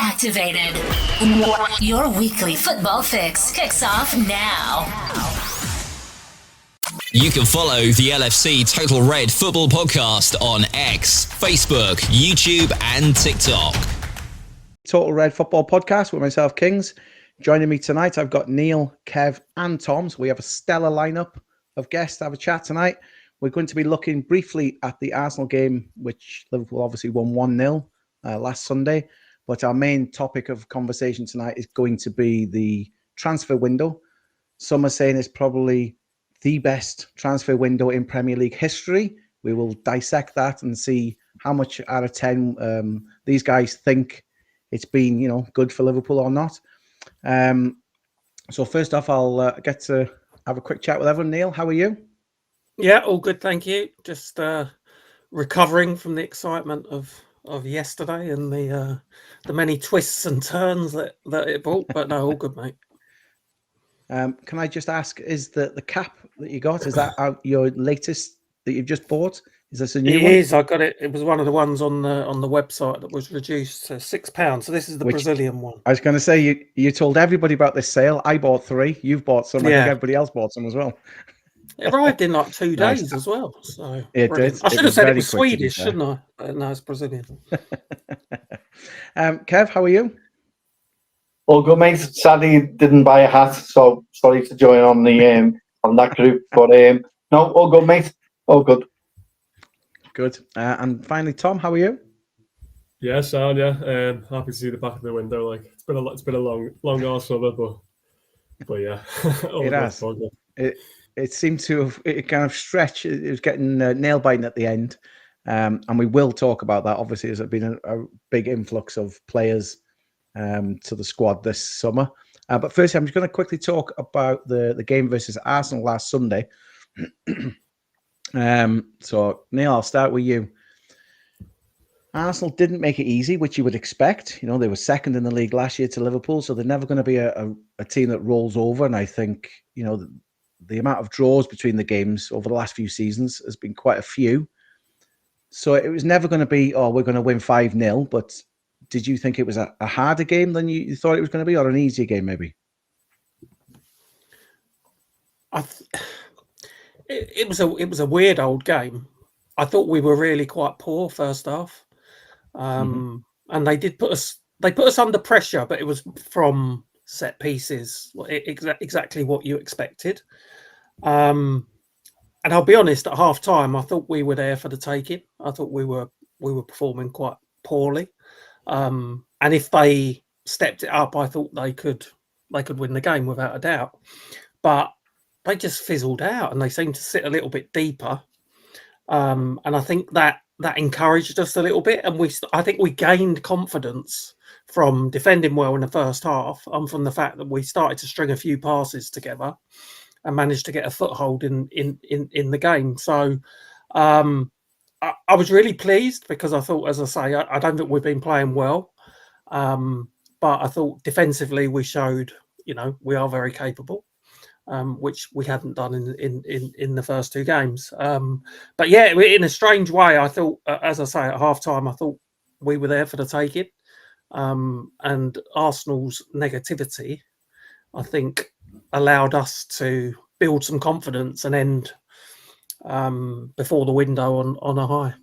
activated. Your weekly football fix kicks off now. You can follow the LFC Total Red Football Podcast on X, Facebook, YouTube and TikTok. Total Red Football Podcast with myself, Kings. Joining me tonight, I've got Neil, Kev and Tom. So we have a stellar lineup of guests to have a chat tonight. We're going to be looking briefly at the Arsenal game, which Liverpool obviously won 1-0 last Sunday. But our main topic of conversation tonight is going to be the transfer window. Some are saying it's probably the best transfer window in Premier League history. We will dissect that and see how much out of 10 these guys think it's been, good for Liverpool or not. So first off, I'll get to have a quick chat with everyone. Neil, how are you? Yeah, all good, thank you. Just recovering from the excitement of yesterday and the many twists and turns that it brought. But no, all good, mate. Can I just ask, is the cap that you got, is that your latest that you've just bought? Is this a new one? It is. I got it. It was one of the ones on the website that was reduced to £6. So this is the Brazilian one. I was going to say, you told everybody about this sale. I bought 3. You've bought some. I think everybody else bought some as well. It arrived in like 2 days as well. So it did. I should have said it was Swedish, shouldn't I? No, it's Brazilian. Kev, how are you? All good, mate. Sadly, didn't buy a hat, so sorry to join on the on that group. But no, all good, mate. All good. Good. And finally, Tom, how are you? Yeah, sound. Yeah, happy to see the back of the window. Like it's been a long ass summer, but yeah, it has. It seemed to have kind of stretched. It was getting nail biting at the end, and we will talk about that. Obviously, there's been a big influx of players to the squad this summer. But first, I'm just going to quickly talk about the game versus Arsenal last Sunday. So, Neil, I'll start with you. Arsenal didn't make it easy, which you would expect. They were second in the league last year to Liverpool, so they're never going to be a team that rolls over. And I think, the amount of draws between the games over the last few seasons has been quite a few. So it was never going to be, we're going to win 5-0. But did you think it was a harder game than you thought it was going to be, or an easier game maybe? It was a weird old game. I thought we were really quite poor first half, and they put us under pressure, but it was from set pieces, exactly what you expected. And I'll be honest, at half time, I thought we were there for the taking. I thought we were performing quite poorly, and if they stepped it up, I thought they could win the game without a doubt. But they just fizzled out, and they seemed to sit a little bit deeper. And I think that encouraged us a little bit, and I think we gained confidence from defending well in the first half, and from the fact that we started to string a few passes together and managed to get a foothold in the game. So I was really pleased, because I thought, as I say, I don't think we've been playing well, but I thought defensively we showed, we are very capable. Which we hadn't done in the first 2 games. But yeah, in a strange way, I thought, as I say, at half time, I thought we were there for the taking. And Arsenal's negativity, I think, allowed us to build some confidence and end before the window on a high.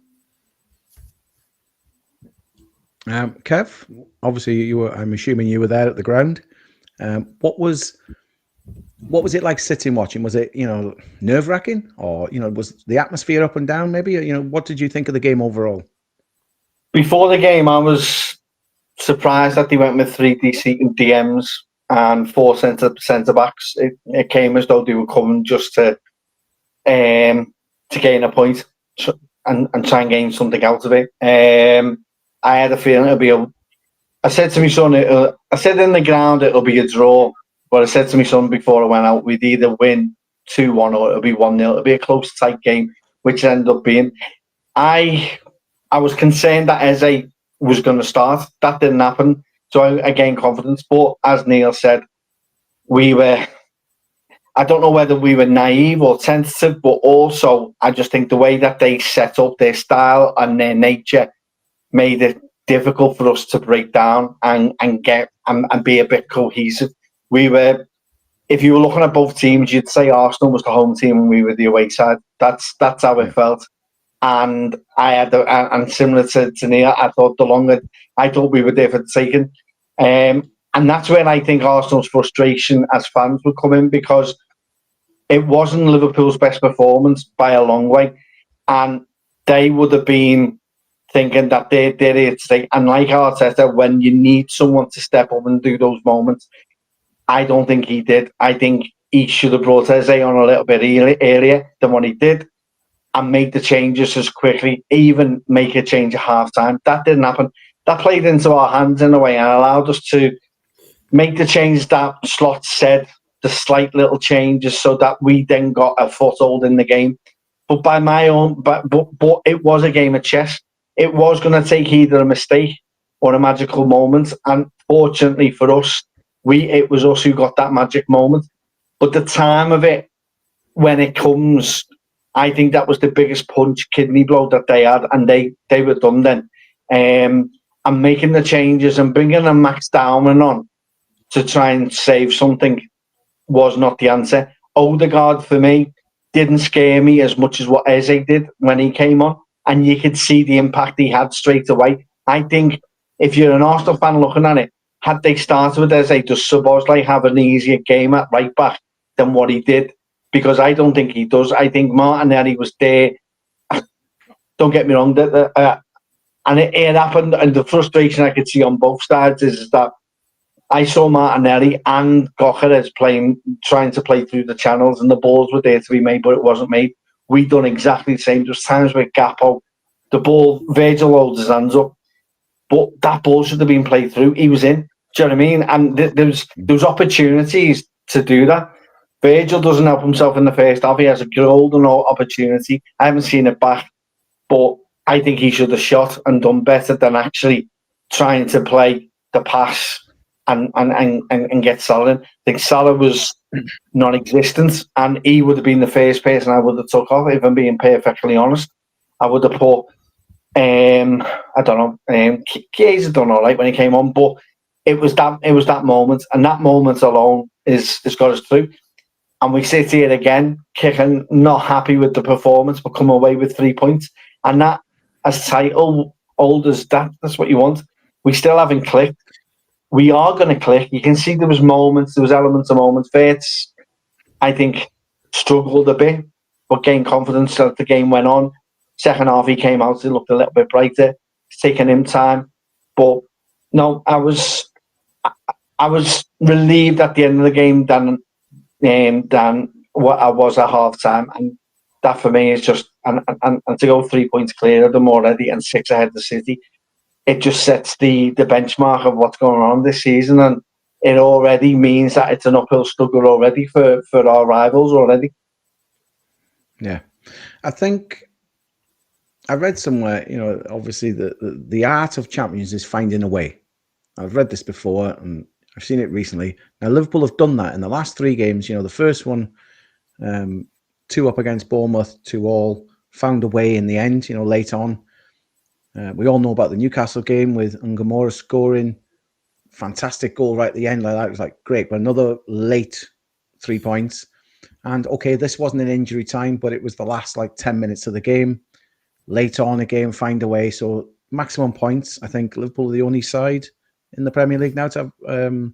Kev, obviously I'm assuming you were there at the ground. What was it like sitting watching? Was it, nerve-wracking, or, was the atmosphere up and down maybe? What did you think of the game overall? Before the game, I was surprised that they went with 3 DMs and 4 centre-backs. It came as though they were coming just to gain a point and try and gain something out of it. I had a feeling I said to my son, I said in the ground it'll be a draw. But I said to my son before I went out, we'd either win 2-1 or it'll be 1-0. It'll be a close, tight game, which it ended up being. I was concerned that Eze was going to start. That didn't happen. So I gained confidence. But as Neil said, I don't know whether we were naive or tentative, but also I just think the way that they set up their style and their nature made it difficult for us to break down and get and be a bit cohesive. We were, if you were looking at both teams, you'd say Arsenal was the home team and we were the away side. That's how it felt. And and similar to Neil, I thought we were there for the taking. And that's when I think Arsenal's frustration as fans would come in, because it wasn't Liverpool's best performance by a long way. And they would have been thinking that they're here to stay. And like Arteta, when you need someone to step up and do those moments, I don't think he did. I think he should have brought Eze on a little bit earlier than what he did and make the changes as quickly, even make a change at half-time. That didn't happen. That played into our hands in a way and allowed us to make the change that Slot said, the slight little changes, so that we then got a foothold in the game. But by my own, but it was a game of chess. It was going to take either a mistake or a magical moment, and fortunately for us, it was us who got that magic moment. But the time of it, when it comes, I think that was the biggest kidney blow that they had, and they were done then. And making the changes and bringing a Max Dowman on to try and save something was not the answer. Odegaard, for me, didn't scare me as much as what Eze did when he came on, and you could see the impact he had straight away. I think if you're an Arsenal fan looking at it, had they started with Eze, does Szoboszlai have an easier game at right back than what he did? Because I don't think he does. I think Martinelli was there. Don't get me wrong, and it happened, and the frustration I could see on both sides is that I saw Martinelli and Gyökeres trying to play through the channels, and the balls were there to be made, but it wasn't made. We done exactly the same. There's times with Gakpo, the ball, Virgil holds his hands up, but that ball should have been played through. He was in. Do you know what I mean? And there was opportunities to do that. Virgil doesn't help himself in the first half. He has a golden opportunity. I haven't seen it back, but I think he should have shot and done better than actually trying to play the pass and get Salah in. I think Salah was non-existent, and he would have been the first person I would have took off, if I'm being perfectly honest. I would have put, I don't know, Chiesa done all right when he came on, but it was that moment, and that moment alone is got us through. And we sit here again, kicking, not happy with the performance, but come away with 3 points. And that, as title holders, that's what you want. We still haven't clicked. We are going to click. You can see there was elements of moments. Verts, I think, struggled a bit, but gained confidence as the game went on. Second half, he came out, it looked a little bit brighter. It's taken him time. But no, I was relieved at the end of the game than what I was at half time, and that for me is just and to go 3 points clear of them already and 6 ahead of the City, it just sets the benchmark of what's going on this season, and it already means that it's an uphill struggle already for our rivals already. Yeah, I think I read somewhere, obviously the art of champions is finding a way. I've read this before and I've seen it recently. Now, Liverpool have done that in the last 3 games. The first one, 2 up against Bournemouth, 2-2, found a way in the end, late on. We all know about the Newcastle game with Ngamora scoring. Fantastic goal right at the end. Like that. It was like, great, but another late 3 points. And okay, this wasn't an injury time, but it was the last 10 minutes of the game. Late on again, find a way. So maximum points. I think Liverpool are the only side in the Premier League now to have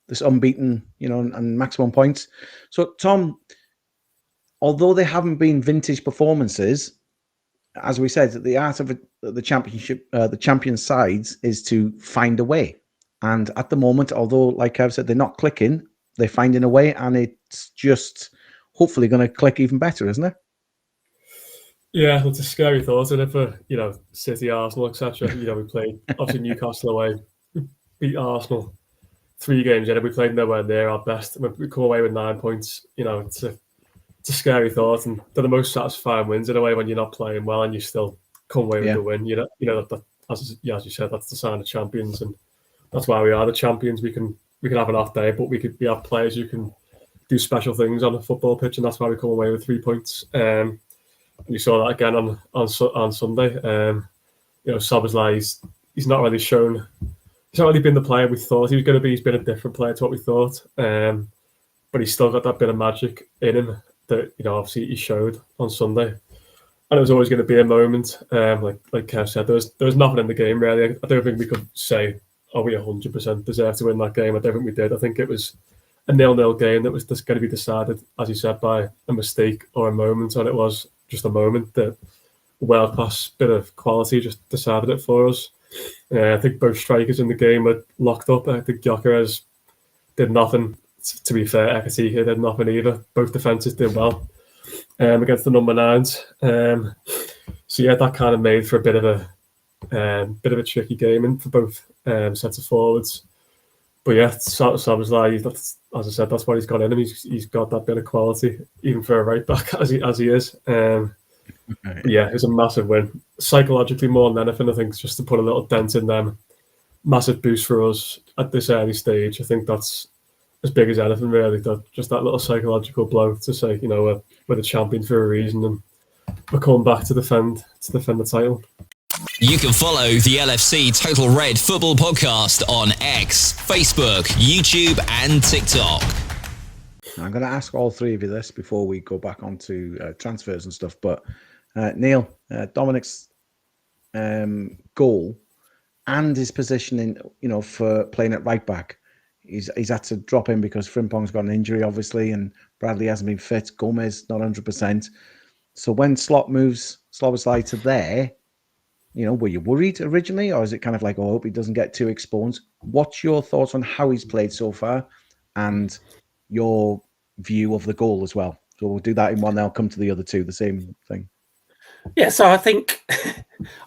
this unbeaten, and maximum points. So, Tom, although they haven't been vintage performances, as we said, the art of the championship, the champion sides is to find a way. And at the moment, although, like Kev said, they're not clicking, they're finding a way, and it's just hopefully going to click even better, isn't it? Yeah, it's a scary thought, isn't it, for City, Arsenal, etc. We played obviously Newcastle away, beat Arsenal 3 games in, and we played nowhere near our best. We come away with 9 points. It's a scary thought, and they're the most satisfying wins in a way when you're not playing well and you still come away with the win. That as you said, that's the sign of champions, and that's why we are the champions. We can have an off day, but we have players who can do special things on the football pitch, and that's why we come away with 3 points. And you saw that again on Sunday. Szoboszlai, he's not really shown. He's not really been the player we thought he was going to be. He's been a different player to what we thought. But he's still got that bit of magic in him that, obviously he showed on Sunday. And it was always going to be a moment, like Kev said, there was nothing in the game really. I don't think we could say, we 100% deserve to win that game. I don't think we did. I think it was a 0-0 game that was just going to be decided, as you said, by a mistake or a moment, and it was just a moment that a world-class bit of quality just decided it for us. I think both strikers in the game were locked up. I think Gyökeres did nothing. To be fair, Ekatike did nothing either. Both defences did well against the number 9s. So yeah, that kind of made for a bit of a tricky game and for both sets of forwards. But yeah, Szoboszlai, as I said, that's what he's got in him. He's got that bit of quality, even for a right back as he is. Yeah, it's a massive win. Psychologically, more than anything, I think, just to put a little dent in them. Massive boost for us at this early stage. I think that's as big as anything, really. Just that little psychological blow to say, we're the champion for a reason, and we're coming back to defend the title. You can follow the LFC Total Red Football Podcast on X, Facebook, YouTube, and TikTok. I'm going to ask all three of you this before we go back onto transfers and stuff. But Neil, Dominik's goal and his positioning, for playing at right back, he's had to drop in because Frimpong's got an injury, obviously, and Bradley hasn't been fit. Gomez not 100%. So when Slot moves Szoboszlai to there, were you worried originally, or is it kind of like, I hope he doesn't get too exposed? What's your thoughts on how he's played so far, and your view of the goal as well? So we'll do that in one. I'll come to the other two, the same thing. Yeah, so I think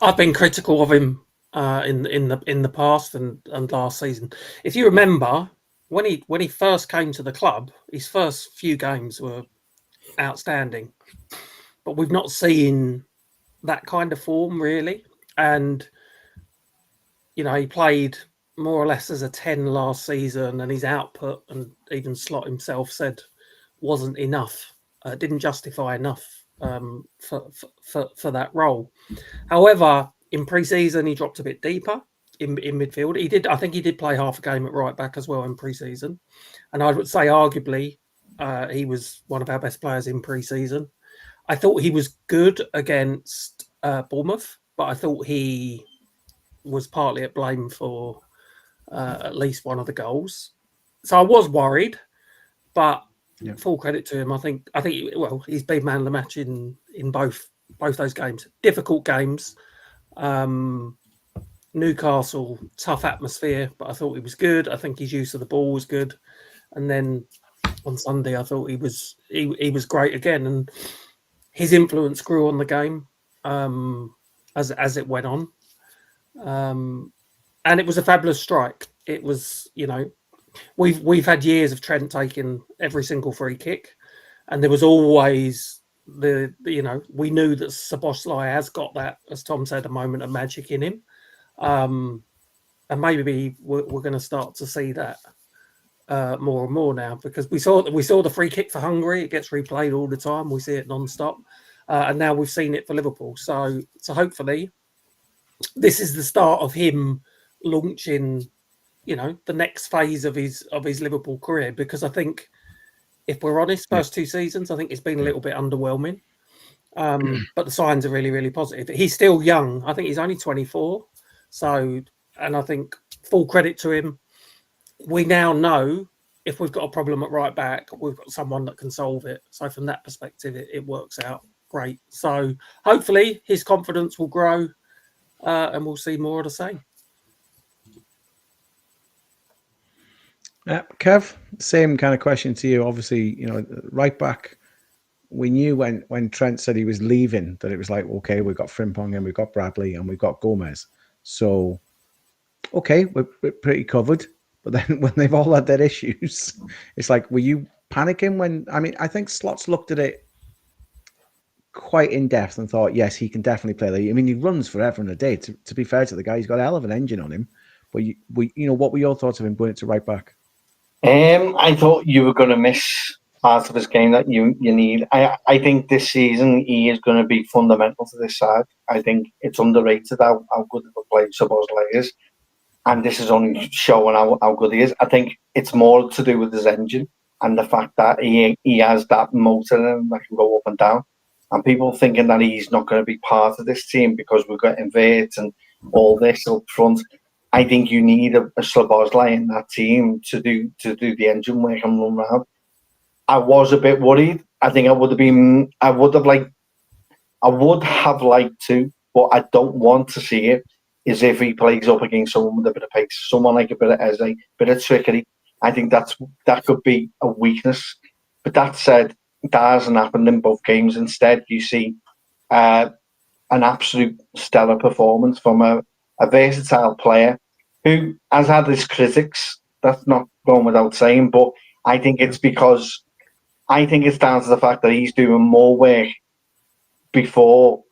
I've been critical of him in the past and last season. If you remember, when he first came to the club, his first few games were outstanding, but we've not seen that kind of form really. And he played more or less as a 10 last season, and his output, and even Slot himself said, wasn't enough. Didn't justify enough for that role. However, in pre-season, he dropped a bit deeper in midfield. I think he did play half a game at right back as well in pre-season, and I would say arguably he was one of our best players in pre-season. I thought he was good against Bournemouth, but I thought he was partly at blame for at least one of the goals. So I was worried, but full credit to him. I think he's been man of the match in both those games. Difficult games. Newcastle, tough atmosphere, but I thought he was good. I think his use of the ball was good. And then on Sunday, I thought he was great again, and his influence grew on the game as it went on. And it was a fabulous strike. It was, we've had years of Trent taking every single free kick, and there was always we knew that Szoboszlai has got that, as Tom said, a moment of magic in him. And maybe we're going to start to see that more and more now, because we saw the free kick for Hungary. It gets replayed all the time. We see it non-stop. And now we've seen it for Liverpool. So hopefully this is the start of him launching, the next phase of his Liverpool career. Because I think, if we're honest, first two seasons, I think it's been a little bit underwhelming. But the signs are really, really positive. He's still young. I think he's only 24. So, and I think full credit to him. We now know if we've got a problem at right back, we've got someone that can solve it. So from that perspective, it works out great. So hopefully his confidence will grow and we'll see more of the same. Kev, same kind of question to you. Obviously, right back, we knew when Trent said he was leaving that it was like, okay, we've got Frimpong and we've got Bradley and we've got Gomez. So, okay, we're pretty covered. But then when they've all had their issues, it's like, were you panicking when... I think Slots looked at it quite in depth and thought, yes, he can definitely play there. He runs forever and a day. To be fair to the guy, he's got a hell of an engine on him. But, what were your thoughts of him going to right back? I thought you were going to miss part of his game that you need. I think this season he is going to be fundamental to this side. I think it's underrated how good of a player Szoboszlai is. And this is only showing how good he is. I think it's more to do with his engine and the fact that he has that motor in him that can go up and down. And people thinking that he's not going to be part of this team because we've got Invert and all this up front. I think you need a Szoboszlai in that team to do the engine work and run around. I was a bit worried. I think I would have liked to, but I don't want to see it. Is if he plays up against someone with a bit of pace, someone like a bit of Eze, a bit of trickery. I think that could be a weakness. But that said, that hasn't happened in both games. Instead, you see an absolute stellar performance from a versatile player who has had his critics. That's not going without saying, but I think it's down to the fact that he's doing more work before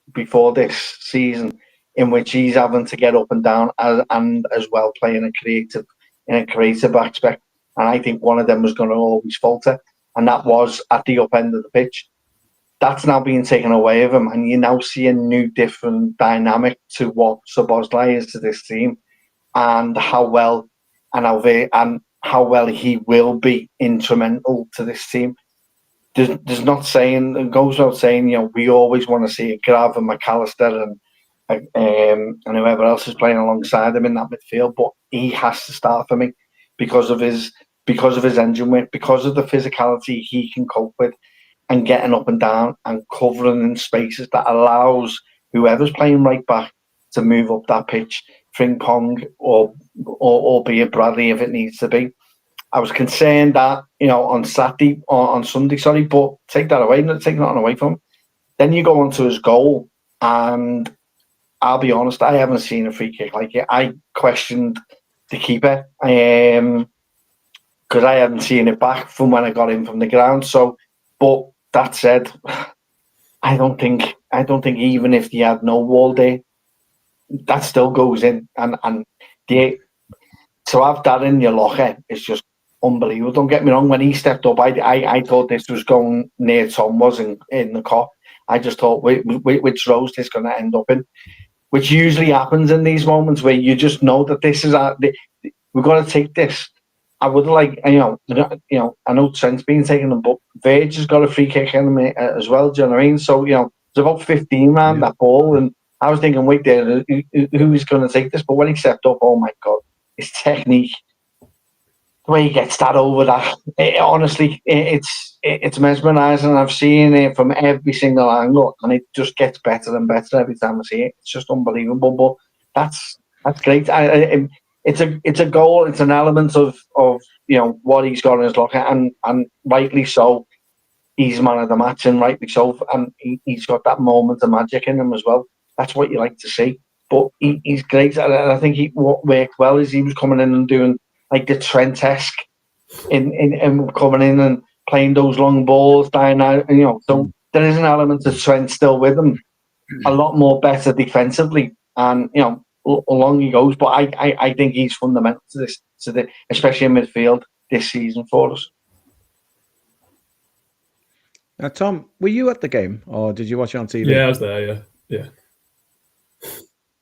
this season, in which he's having to get up and down and as well play in a creative aspect. And I think one of them was going to always falter, and that was at the up end of the pitch. That's now being taken away of him, and you now see a new, different dynamic to what Szoboszlai is to this team, and how well he will be instrumental to this team. There's not saying, it goes without saying, we always want to see Grav and McAllister and whoever else is playing alongside him in that midfield, but he has to start for me because of his engine work, because of the physicality he can cope with, and getting up and down and covering in spaces that allows whoever's playing right back to move up that pitch, Frimpong or be it Bradley if it needs to be. I was concerned that on Sunday, but take nothing away from him. Then you go on to his goal, and I'll be honest, I haven't seen a free kick like it. I questioned the keeper because I hadn't seen it back from when I got in from the ground. So, but that said, I don't think even if he had no wall there, that still goes in. And to have that in your locker is just unbelievable. Don't get me wrong. When he stepped up, I thought this was going near Tom was in the cop. I just thought which rows this going to end up in. Which usually happens in these moments where you just know that this is we've got to take this. I would like, I know Trent's been taking them, but Verge has got a free kick in him as well. Do you know what I mean? So it's about 15 round that ball, and I was thinking, wait there, who is going to take this? But when he stepped up, oh my god, his technique, the way he gets that over that, honestly, it's mesmerising. I've seen it from every single angle, and it just gets better and better every time I see it. It's just unbelievable. But that's great. It's a goal. It's an element of what he's got in his locker, and rightly so. He's man of the match, and rightly so. And he's got that moment of magic in him as well. That's what you like to see. But he's great, and I think what worked well is he was coming in and doing like the Trent-esque in coming in and playing those long balls down out. So there is an element of Trent still with him, a lot more better defensively, and along he goes. But I think he's fundamental to this, especially in midfield this season for us. Now, Tom, were you at the game, or did you watch it on TV? Yeah, I was there.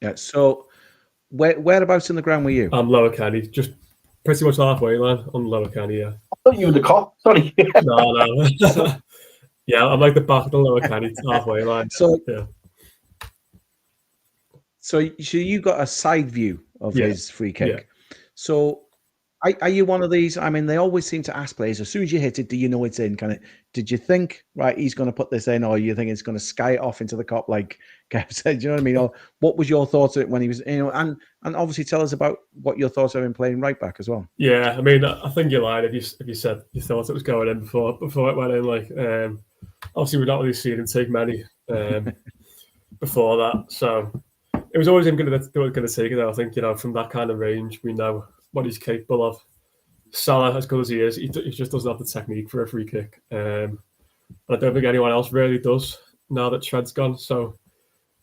Yeah. So, whereabouts in the ground were you? I'm Lower Kenny, just pretty much halfway line on Lower Kenny. Yeah. I thought you were the cop. Sorry. No. Yeah, I'm like the back of the Lower Kenny halfway line. So, yeah. So you got a side view of his free kick. Yeah. So are you one of these? I mean, they always seem to ask players, as soon as you hit it, do you know it's in? Did you think, right, he's going to put this in, or you think it's going to sky it off into the cop like Kev said? Do you know what I mean? Or what was your thoughts of it when he was, and obviously tell us about what your thoughts of him playing right back as well. Yeah, I mean, I think you're lying if you said you thought it was going in before it went in. Like, obviously, we've not really seen him take many before that, so it was always him going to take it. I think from that kind of range, we know what he's capable of. Salah, as good as he is, he just doesn't have the technique for a free kick. And I don't think anyone else really does now that Trent's gone. So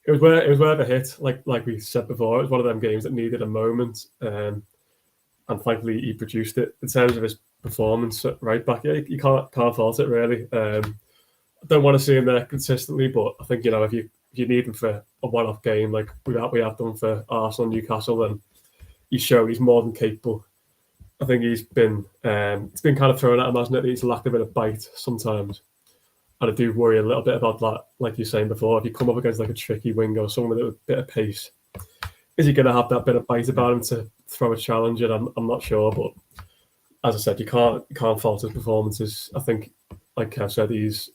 it was worth a hit. Like we said before, it was one of them games that needed a moment. And thankfully he produced it. In terms of his performance at right back. Yeah, you can't fault it really. I don't want to see him there consistently, but I think if you need him for a one-off game like we have done for Arsenal, Newcastle, then he's shown he's more than capable. I think he's been it's been kind of thrown at him, hasn't it? He's lacked a bit of bite sometimes. And I do worry a little bit about that, like you're saying before. If you come up against like a tricky winger or someone with a bit of pace, is he going to have that bit of bite about him to throw a challenge? And I'm not sure, but as I said, you can't fault his performances. I think, like Kev said, he's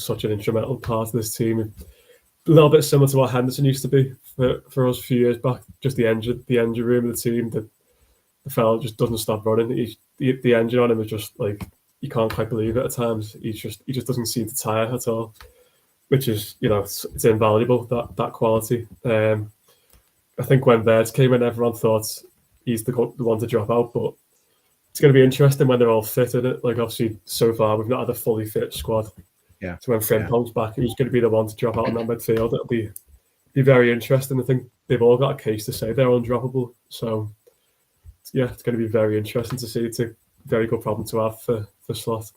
such an instrumental part of this team. A little bit similar to what Henderson used to be for us a few years back. Just the engine room of the team. The fella just doesn't stop running. The engine on him is just like, you can't quite believe it at times. He just doesn't seem to tire at all, which is it's invaluable, that quality. I think when Verts came in, everyone thought he's the one to drop out, but it's going to be interesting when they're all fit in it. Like obviously so far we've not had a fully fit squad. Yeah. So when Frimpong's back, who's going to be the one to drop out on that midfield? It'll be very interesting. I think they've all got a case to say they're undroppable. So yeah, it's going to be very interesting to see. It's a very good problem to have for Slot.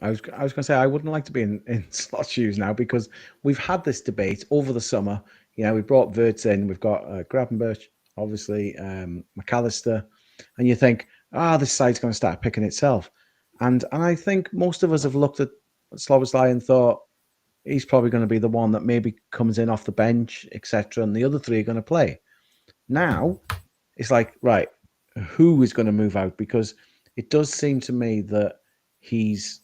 I was going to say I wouldn't like to be in Slot's shoes now, because we've had this debate over the summer. We brought Verts in, we've got Gravenberch, obviously, McAllister, and you think, this side's going to start picking itself. And I think most of us have looked at Szoboszlai and thought he's probably going to be the one that maybe comes in off the bench, etc., and the other three are going to play. Now, it's like, right, who is going to move out? Because it does seem to me that he's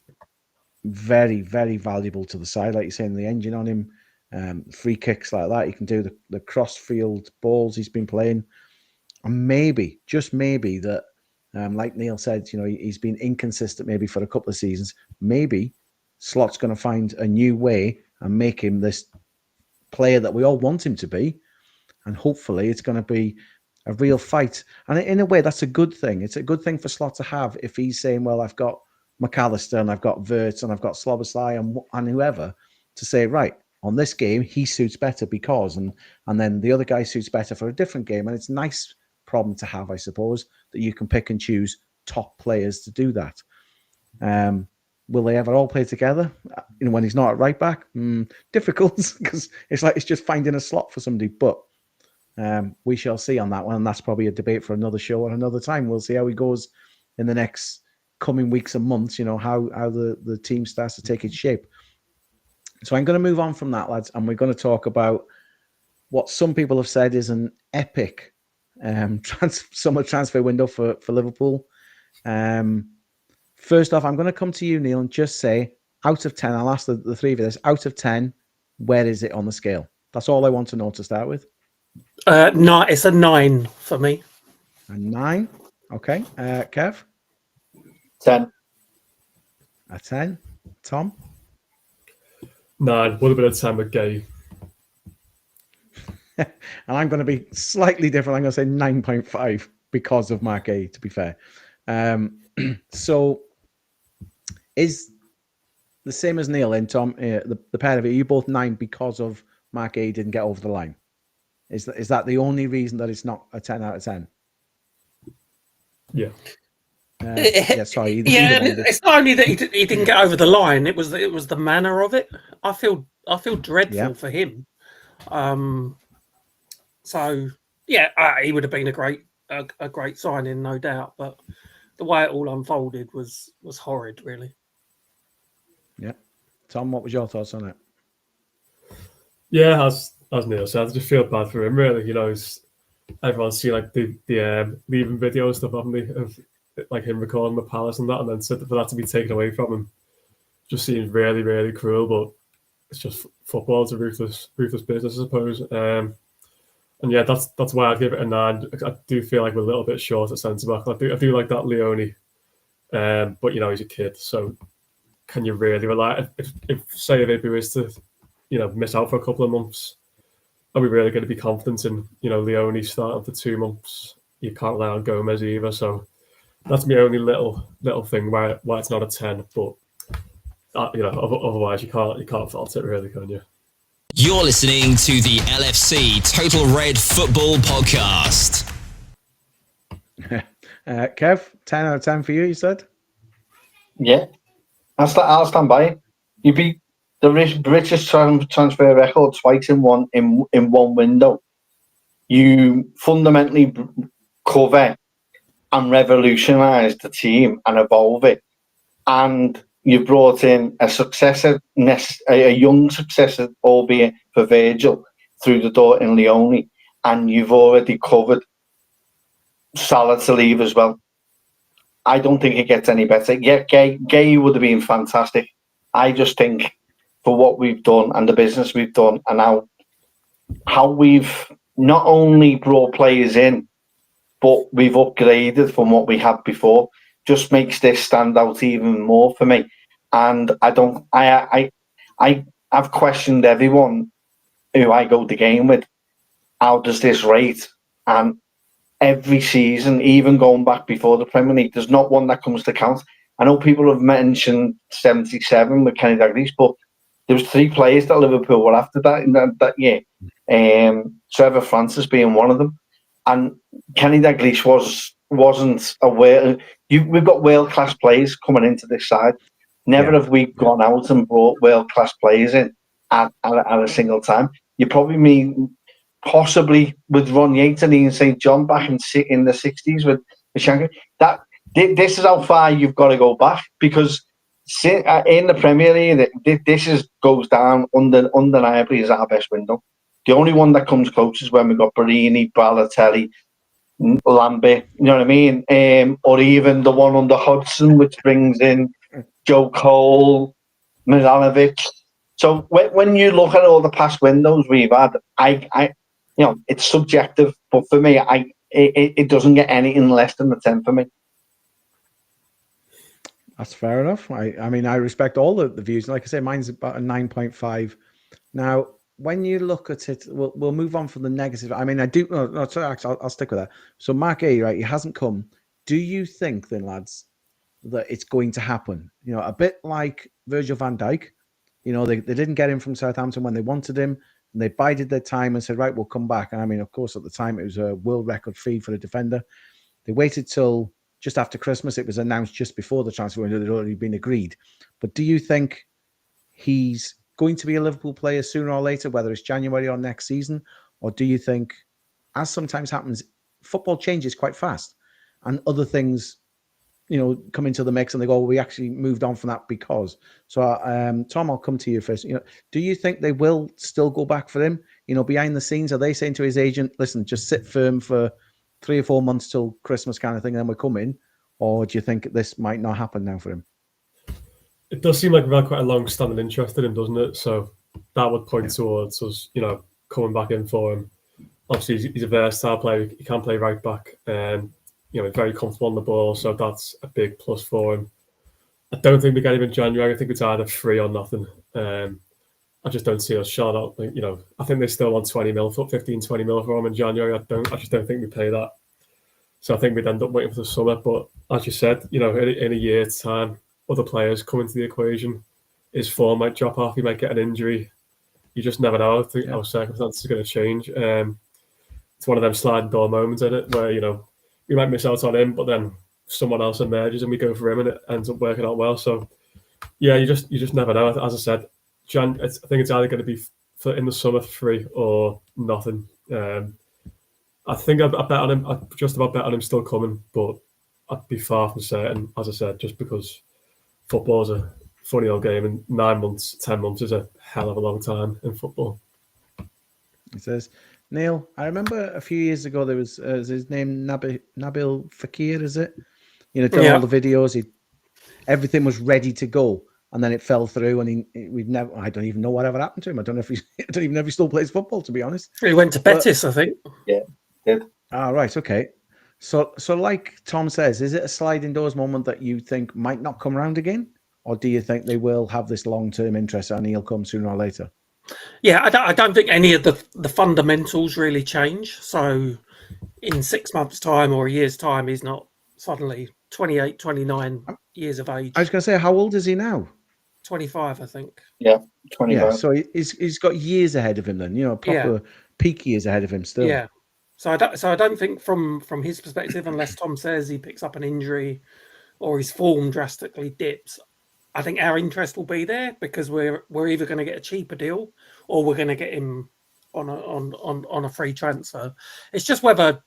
very, very valuable to the side. Like you're saying, the engine on him, free kicks like that. He can do the cross-field balls he's been playing. And maybe, just maybe, that, like Neil said, he's been inconsistent maybe for a couple of seasons. Maybe Slot's going to find a new way and make him this player that we all want him to be. And hopefully it's going to be a real fight. And in a way, that's a good thing. It's a good thing for Slot to have if he's saying, well, I've got McAllister and I've got Verts and I've got Szoboszlai and whoever, to say, right, on this game, he suits better because, and then the other guy suits better for a different game. And it's a nice problem to have, I suppose, that you can pick and choose top players to do that. Will they ever all play together? When he's not at right back? Difficult, because it's just finding a slot for somebody. But we shall see on that one, and that's probably a debate for another show or another time. We'll see how he goes in the next coming weeks and months, how the team starts to take its shape. So I'm going to move on from that, lads, and we're going to talk about what some people have said is an epic summer transfer window for Liverpool. First off, I'm going to come to you, Neil, and just say, out of 10, I'll ask the three of you this, out of 10, where is it on the scale? That's all I want to know to start with. No, it's a 9 for me. A 9? Okay. Kev? 10. A 10. Tom? 9. Would have been a 10 with Guehi. And I'm going to be slightly different. I'm going to say 9.5 because of Marc, to be fair. So is the same as Neil and Tom, the pair of you both 9 because of Marc didn't get over the line? Is that the only reason that it's not a 10 out of 10? Yeah. Sorry. It's not only that he didn't get over the line; it was the manner of it. I feel dreadful for him. So yeah, he would have been a great signing, no doubt. But the way it all unfolded was horrid, really. Yeah. Tom, what was your thoughts on it? Yeah, as Neil said, I just feel bad for him, really. Everyone's seen like the leaving video and stuff, haven't they, of like him recording the Palace and that, and then for that to be taken away from him just seems really, really cruel. But it's just football. It's a ruthless business, I suppose. And yeah, that's why I'd give it a 9. I do feel like we're a little bit short at centre back. I do like that Leone, but he's a kid, so can you really rely? If say Ibu is to miss out for a couple of months, are we really going to be confident in Leone starting for 2 months? You can't rely on Gomez either, so that's my only little thing why it's not a 10. But otherwise you can't fault it, really, can you? You're listening to the LFC Total Red Football Podcast. Kev, 10 out of 10 for you, you said? Yeah, I'll stand by it. You beat the richest transfer record twice in one window. You fundamentally cover and revolutionise the team and evolve it, and you brought in a young successor, albeit for Virgil, through the door in Leone, and you've already covered Salah to leave as well. I don't think it gets any better. Yeah, Guehi would have been fantastic. I just think for what we've done and the business we've done, and how we've not only brought players in, but we've upgraded from what we had before, just makes this stand out even more for me. And I've questioned everyone who I go to game with. How does this rate? And every season, even going back before the Premier League, there's not one that comes to count. I know people have mentioned 77 with Kenny Dalglish, but there was 3 players that Liverpool were after that in that year. Trevor Francis being one of them, and Kenny Dalglish wasn't aware. We've got world class players coming into this side. Never have we gone out and brought world class players in at a single time. You probably mean possibly with Ron Yates and Ian St. John back in the 60s with Shankly. This is how far you've got to go back, because in the Premier League, this goes down undeniably as our best window. The only one that comes close is when we got Barini, Balotelli, Lambert, you know what I mean? Or even the one under Hodgson, which brings in Joe Cole, Milanovic. So when you look at all the past windows we've had, it's subjective, but for me, it doesn't get anything less than the 10 for me. That's fair enough. I mean, I respect all the views. Like I say, mine's about a 9.5. Now, when you look at it, we'll move on from the negative. I mean, I do. No, sorry, actually, I'll stick with that. So, Marc, right, he hasn't come. Do you think then, lads, that it's going to happen? You know, a bit like Virgil van Dijk. You know, they didn't get him from Southampton when they wanted him, and they bided their time and said, right, we'll come back. And I mean, of course, at the time, it was a world record fee for a defender. They waited till just after Christmas. It was announced just before the transfer window. It had already been agreed. But do you think he's going to be a Liverpool player sooner or later, whether it's January or next season? Or do you think, as sometimes happens, football changes quite fast and other things, you know, come into the mix and they go, well, we actually moved on from that because. So, Tom, I'll come to you first. You know, do you think they will still go back for him? You know, behind the scenes, are they saying to his agent, listen, just sit firm for 3 or 4 months till Christmas kind of thing, and then we're coming? Or do you think this might not happen now for him? It does seem like we've had quite a long-standing interest in him, doesn't it? So that would point towards us, you know, coming back in for him. Obviously, he's a versatile player. He can play right back. You know, very comfortable on the ball, so that's a big plus for him. I don't think we get him in January. I think it's either free or nothing. I just don't see us shot out. You know, I think they still want 20 mil, 15, 20 mil for him in January. I just don't think we pay that. So I think we'd end up waiting for the summer. But as you said, you know, in a year's time, other players come into the equation. His form might drop off. He might get an injury. You just never know how circumstances are going to change. It's one of them sliding door moments in it where, you know, we might miss out on him, but then someone else emerges and we go for him and it ends up working out well. So, yeah, you just never know. As I said, I think it's either going to be in the summer free or nothing. I think I bet on him. I just about bet on him still coming, but I'd be far from certain, as I said, just because football's a funny old game and 9 months, 10 months is a hell of a long time in football. He says, Neil, I remember a few years ago there was his name Nabil Fekir, is it? You know, doing all the videos, everything was ready to go, and then it fell through, and I don't even know whatever happened to him. I don't even know if he still plays football, to be honest. He went to Betis, I think. Yeah, did. Right, okay. So like Tom says, is it a sliding doors moment that you think might not come around again, or do you think they will have this long-term interest and he'll come sooner or later? Yeah, I don't think any of the fundamentals really change. So in 6 months' time or a year's time, he's not suddenly 28, 29 years of age. I was going to say, how old is he now? 25, I think. Yeah, 25. Yeah, so he's got years ahead of him then, you know, proper peak years ahead of him still. Yeah. So I don't think from his perspective, unless Tom says he picks up an injury or his form drastically dips, I think our interest will be there because we're either going to get a cheaper deal or we're going to get him on a free transfer. It's just whether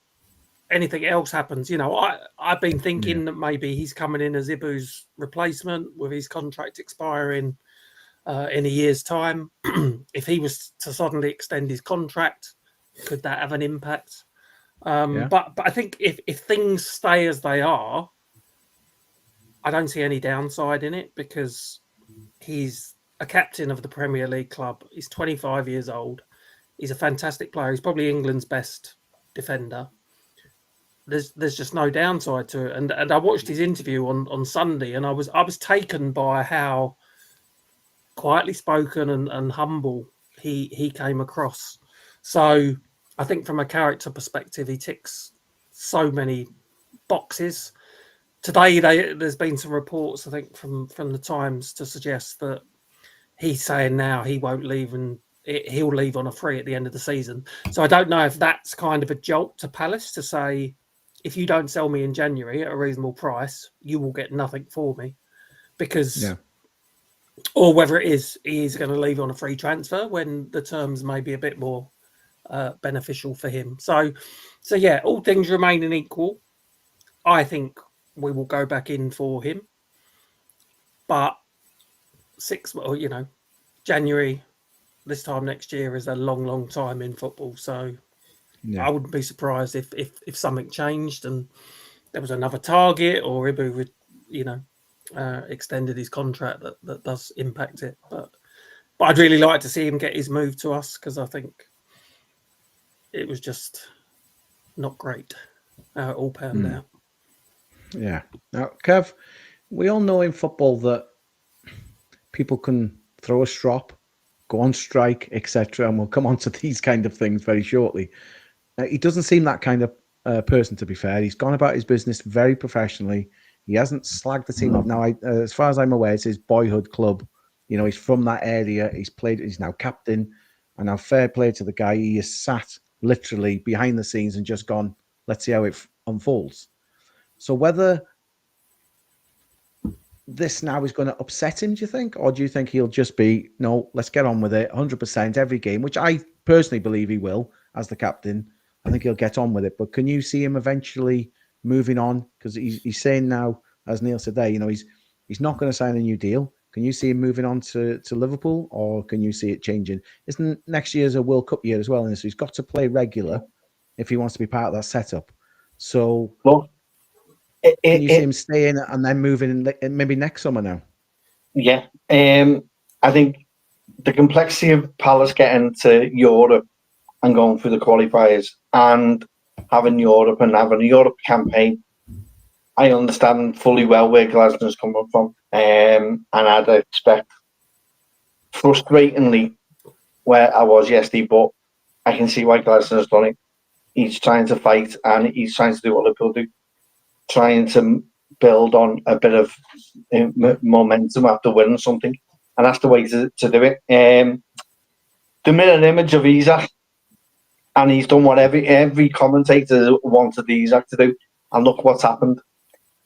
anything else happens. I've been thinking that maybe he's coming in as Ibu's replacement with his contract expiring in a year's time. If he was to suddenly extend his contract, could that have an impact? But I think if things stay as they are, I don't see any downside in it because he's a captain of the Premier League club. He's 25 years old. He's a fantastic player. He's probably England's best defender. There's just no downside to it. And I watched his interview on Sunday, and I was taken by how quietly spoken and humble he came across. So I think from a character perspective, he ticks so many boxes. Today, there's been some reports, I think, from the Times to suggest that he's saying now he won't leave and he'll leave on a free at the end of the season. So I don't know if that's kind of a jolt to Palace to say, if you don't sell me in January at a reasonable price, you will get nothing for me. Or whether it is he's going to leave on a free transfer when the terms may be a bit more beneficial for him. So yeah, all things remaining equal, I think we will go back in for him. But January this time next year is a long, long time in football. So I wouldn't be surprised if something changed and there was another target or Ibu would, extended his contract that does impact it. But I'd really like to see him get his move to us because I think it was just not great how it all panned out. Yeah. Now, Kev, we all know in football that people can throw a strop, go on strike, etc. And we'll come on to these kind of things very shortly. He doesn't seem that kind of person, to be fair. He's gone about his business very professionally. He hasn't slagged the team up. Now, as far as I'm aware, it's his boyhood club. He's from that area. He's now captain. And now fair play to the guy. He is sat literally behind the scenes and just gone, let's see how it unfolds. So whether this now is going to upset him, do you think? Or do you think he'll just be, no, let's get on with it, 100% every game, which I personally believe he will as the captain. I think he'll get on with it. But can you see him eventually moving on? Because he's saying now, as Neil said there, he's not going to sign a new deal. Can you see him moving on to Liverpool, or can you see it changing? Isn't next year's a World Cup year as well? And so he's got to play regular if he wants to be part of that setup. So... Can you see him staying and then moving in maybe next summer now? Yeah. I think the complexity of Palace getting to Europe and going through the qualifiers and having Europe and having a Europe campaign, I understand fully well where Glasnow's coming from. And I'd expect frustratingly where I was yesterday, but I can see why Glasnow's done it. He's trying to fight and he's trying to do what Liverpool do. Trying to build on a bit of momentum after winning something, and that's the way to do it. The mirror image of Isak, and he's done what every commentator wanted Isak to do, and look what's happened,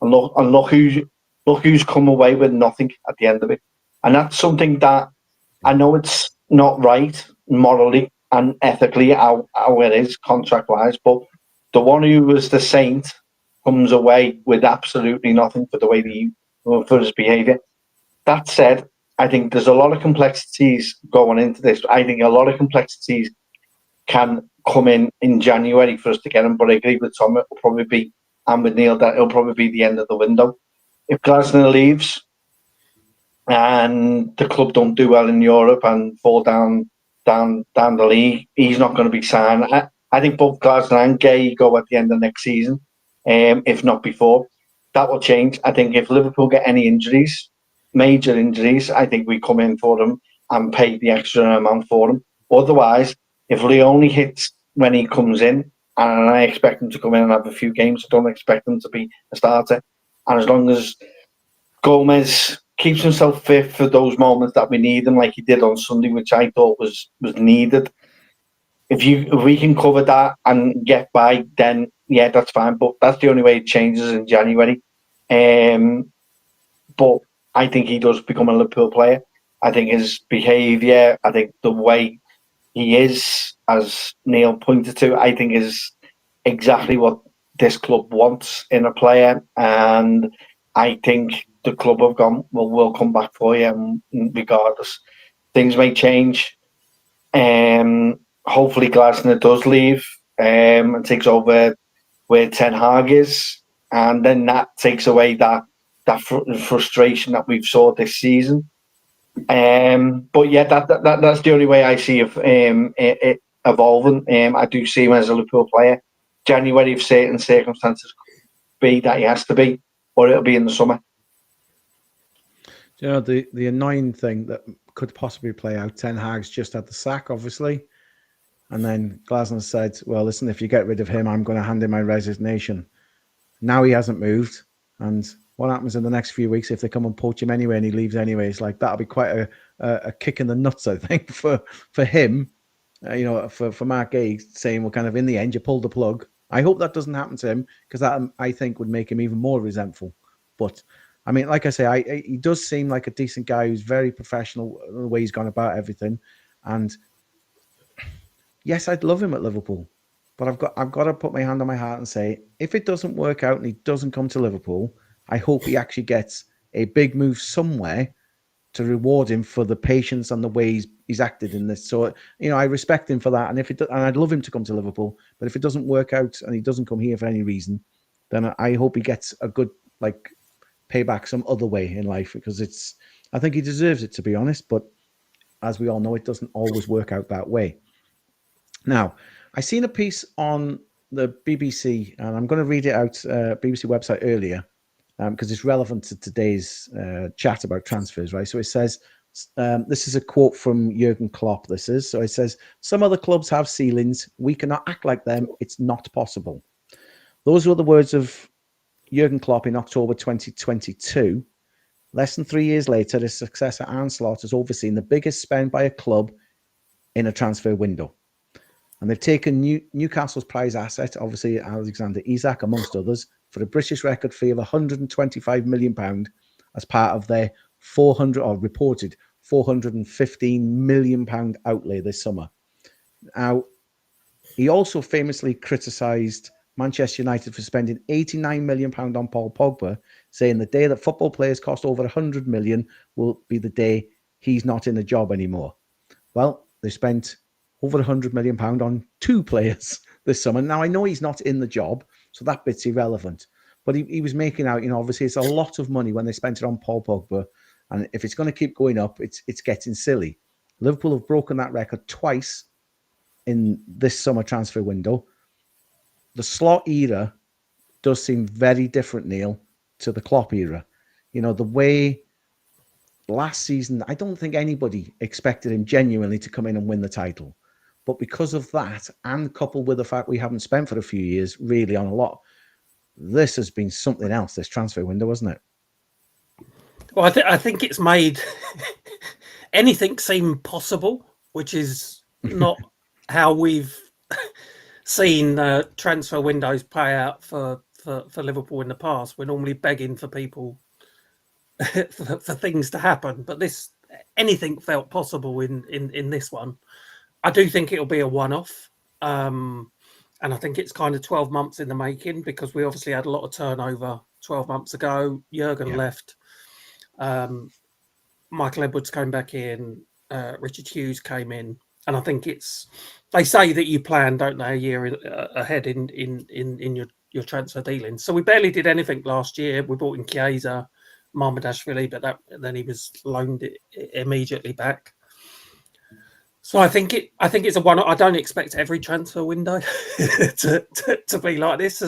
and look who's come away with nothing at the end of it, and that's something that I know it's not right morally and ethically how it is contract wise, but the one who was the saint comes away with absolutely nothing for the way for his behaviour. That said, I think there's a lot of complexities going into this. I think a lot of complexities can come in January for us to get him, but I agree with Tom, it'll probably be, and with Neil, that it'll probably be the end of the window. If Glasnow leaves and the club don't do well in Europe and fall down the league, he's not going to be signed. I think both Glasnow and Guehi go at the end of next season. If not before. That will change. I think if Liverpool get any injuries, major injuries, I think we come in for them and pay the extra amount for them. Otherwise, if Leone hits when he comes in, and I expect him to come in and have a few games, I don't expect him to be a starter. And as long as Gomez keeps himself fit for those moments that we need him, like he did on Sunday, which I thought was needed, if we can cover that and get by, then yeah, that's fine. But that's the only way it changes in January. But I think he does become a Liverpool player. I think his behaviour, I think the way he is, as Neil pointed to, I think is exactly what this club wants in a player. And I think the club have gone, well, we'll come back for you regardless. Things may change. Hopefully Glasner does leave and takes over where Ten Hag is. And then that takes away that frustration that we've saw this season. But yeah, that's the only way I see it evolving. I do see him as a Liverpool player. January, if certain circumstances be that he has to be, or it'll be in the summer. You know, the annoying thing that could possibly play out, Ten Hag's just had the sack, obviously. And then Glasner said, well, listen, if you get rid of him, I'm going to hand in my resignation. Now he hasn't moved. And what happens in the next few weeks if they come and poach him anyway and he leaves anyway? It's like, that'll be quite a kick in the nuts, I think, for him. For Marc Guehi saying, well, kind of in the end, you pulled the plug. I hope that doesn't happen to him, because that, I think, would make him even more resentful. But, I mean, like I say, he does seem like a decent guy who's very professional in the way he's gone about everything. And yes, I'd love him at Liverpool. But I've got to put my hand on my heart and say, if it doesn't work out and he doesn't come to Liverpool, I hope he actually gets a big move somewhere to reward him for the patience and the way he's acted in this. So, I respect him for that. And and I'd love him to come to Liverpool. But if it doesn't work out and he doesn't come here for any reason, then I hope he gets a good payback some other way in life, because I think he deserves it, to be honest. But as we all know, it doesn't always work out that way. Now, I seen a piece on the BBC, and I'm going to read it out, BBC website earlier, because it's relevant to today's chat about transfers, right? So it says, this is a quote from Jurgen Klopp, So it says, some other clubs have ceilings. We cannot act like them. It's not possible. Those were the words of Jurgen Klopp in October 2022. Less than 3 years later, his successor, Arne Slot, has overseen the biggest spend by a club in a transfer window. And they've taken Newcastle's prize asset, obviously Alexander Isak, amongst others, for a British record fee of £125 million as part of their reported £415 million outlay this summer. Now, he also famously criticised Manchester United for spending £89 million on Paul Pogba, saying the day that football players cost over £100 million will be the day he's not in a job anymore. Well, they spent over £100 million on two players this summer. Now, I know he's not in the job, so that bit's irrelevant. But he was making out, obviously it's a lot of money when they spent it on Paul Pogba. And if it's going to keep going up, it's getting silly. Liverpool have broken that record twice in this summer transfer window. The Slot era does seem very different, Neil, to the Klopp era. The way last season, I don't think anybody expected him genuinely to come in and win the title. But because of that, and coupled with the fact we haven't spent for a few years really on a lot, this has been something else, this transfer window, hasn't it? Well, I think it's made anything seem possible, which is not how we've seen transfer windows play out for Liverpool in the past. We're normally begging for people for things to happen, but anything felt possible in this one. I do think it'll be a one-off, and I think it's kind of 12 months in the making, because we obviously had a lot of turnover 12 months ago. Jurgen left. Michael Edwards came back in. Richard Hughes came in, and I think they say that you plan, don't they, a year ahead in your transfer dealings. So we barely did anything last year. We brought in Chiesa, Mamardashvili, but then he was loaned immediately back. So I think it's a one. I don't expect every transfer window to be like this.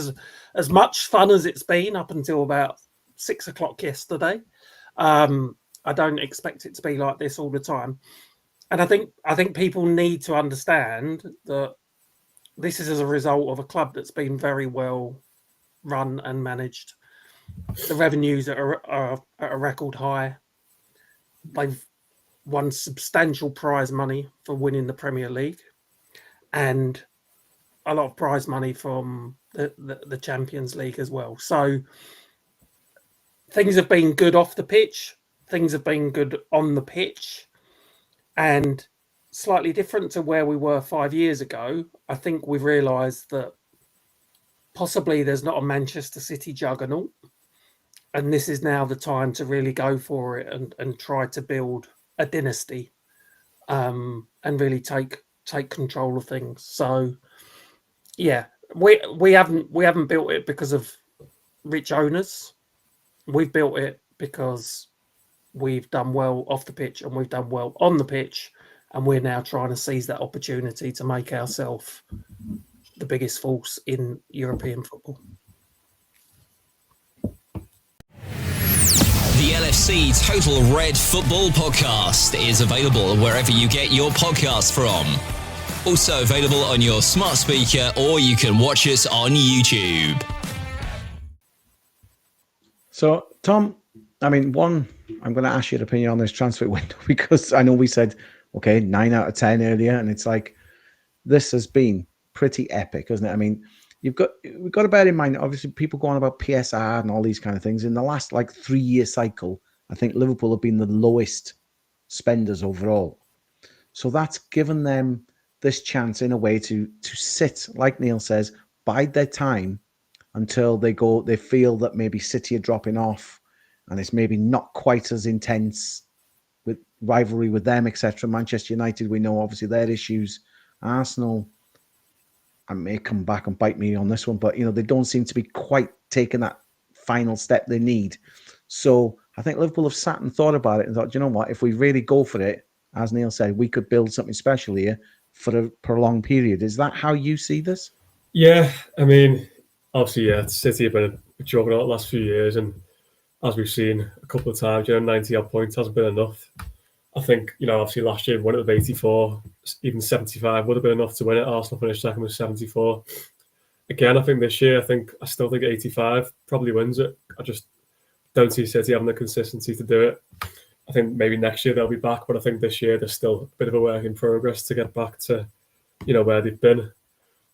As much fun as it's been up until about 6 o'clock yesterday, I don't expect it to be like this all the time. And I think people need to understand that this is as a result of a club that's been very well run and managed. The revenues are at a record high. They've won substantial prize money for winning the Premier League. and a lot of prize money from the Champions League as well. So things have been good off the pitch. Things have been good on the pitch. And slightly different to where we were 5 years ago, I think we've realised that possibly there's not a Manchester City juggernaut. And this is now the time to really go for it and try to build a dynasty and really take control of things. So, yeah, we haven't built it because of rich owners. We've built it because we've done well off the pitch and we've done well on the pitch, and we're now trying to seize that opportunity to make ourselves the biggest force in European football. The LFC Total Red Football Podcast is available wherever you get your podcasts from. Also available on your smart speaker, or you can watch us on YouTube. So, Tom, I mean, I'm going to ask your opinion on this transfer window, because I know we said, okay, 9 out of 10 earlier, and it's like, this has been pretty epic, hasn't it? I mean, we've got to bear in mind, obviously, people go on about PSR and all these kind of things. In the last 3-year cycle, I think Liverpool have been the lowest spenders overall. So that's given them this chance in a way to sit, like Neil says, bide their time until they feel that maybe City are dropping off and it's maybe not quite as intense with rivalry with them, etc. Manchester United, we know obviously their issues. Arsenal, I may come back and bite me on this one, but they don't seem to be quite taking that final step they need. So I think Liverpool have sat and thought about it and thought, you know what, if we really go for it, as Neil said, we could build something special here for a prolonged period. Is that how you see this? Yeah, I mean, obviously, yeah, City have been a juggernaut the last few years, and as we've seen a couple of times, 90-odd points hasn't been enough. I think, obviously last year we won it with 84, even 75 would have been enough to win it. Arsenal finished second with 74. Again, I think this year, I still think 85 probably wins it. I just don't see City having the consistency to do it. I think maybe next year they'll be back, but I think this year there's still a bit of a work in progress to get back to, where they've been.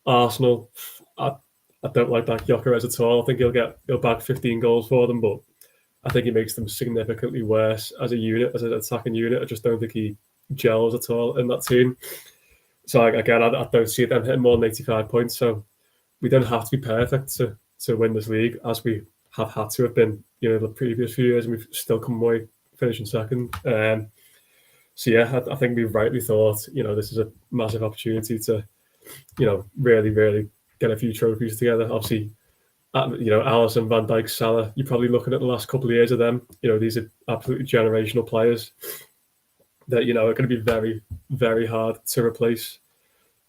Arsenal, I don't like that Gyökeres at all. I think he'll bag 15 goals for them, but I think he makes them significantly worse as a unit, as an attacking unit. I just don't think he gels at all in that team. So again, I don't see them hitting more than 85 points. So we don't have to be perfect to win this league, as we have had to have been, the previous few years, and we've still come away finishing second. So yeah, I think we've rightly thought, this is a massive opportunity to, really, really get a few trophies together. Obviously, Alisson, Van Dijk, Salah, you're probably looking at the last couple of years of them. These are absolutely generational players that, are going to be very, very hard to replace.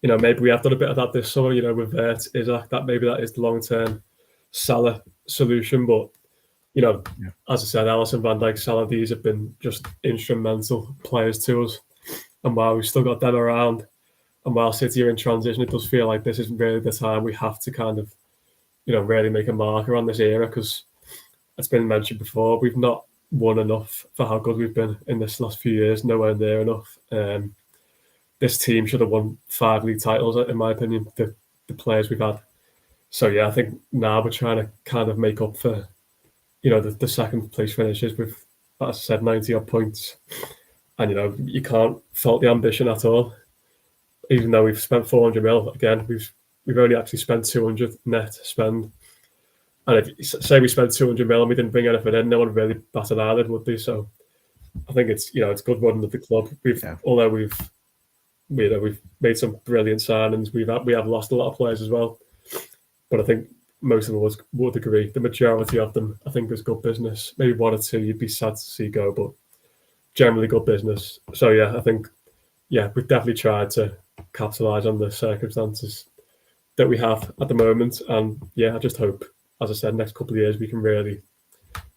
Maybe we have done a bit of that this summer, with Isak, that is the long-term Salah solution. But, as I said, Alisson, Van Dijk, Salah, these have been just instrumental players to us. And while we've still got them around, and while City are in transition, it does feel like this isn't really the time we have to kind of, really make a marker on this era, because it's been mentioned before, we've not won enough for how good we've been in this last few years, nowhere near enough. This team should have won 5 league titles, in my opinion, the players we've had. So, yeah, I think now we're trying to kind of make up for, the second place finishes with, as I said, 90-odd points. And, you can't fault the ambition at all. Even though we've spent 400 mil, again, we've only actually spent 200 net spend. And if say we spent 200 mil and we didn't bring anything in, no one really batted an eyelid, would they? So I think it's it's good running of the club. Although we've made some brilliant signings, we have lost a lot of players as well. But I think most of us would agree. The majority of them, I think, is good business. Maybe 1 or 2 you'd be sad to see go, but generally good business. So yeah, I think we've definitely tried to capitalise on the circumstances that we have at the moment. And yeah, I just hope, as I said, next couple of years we can really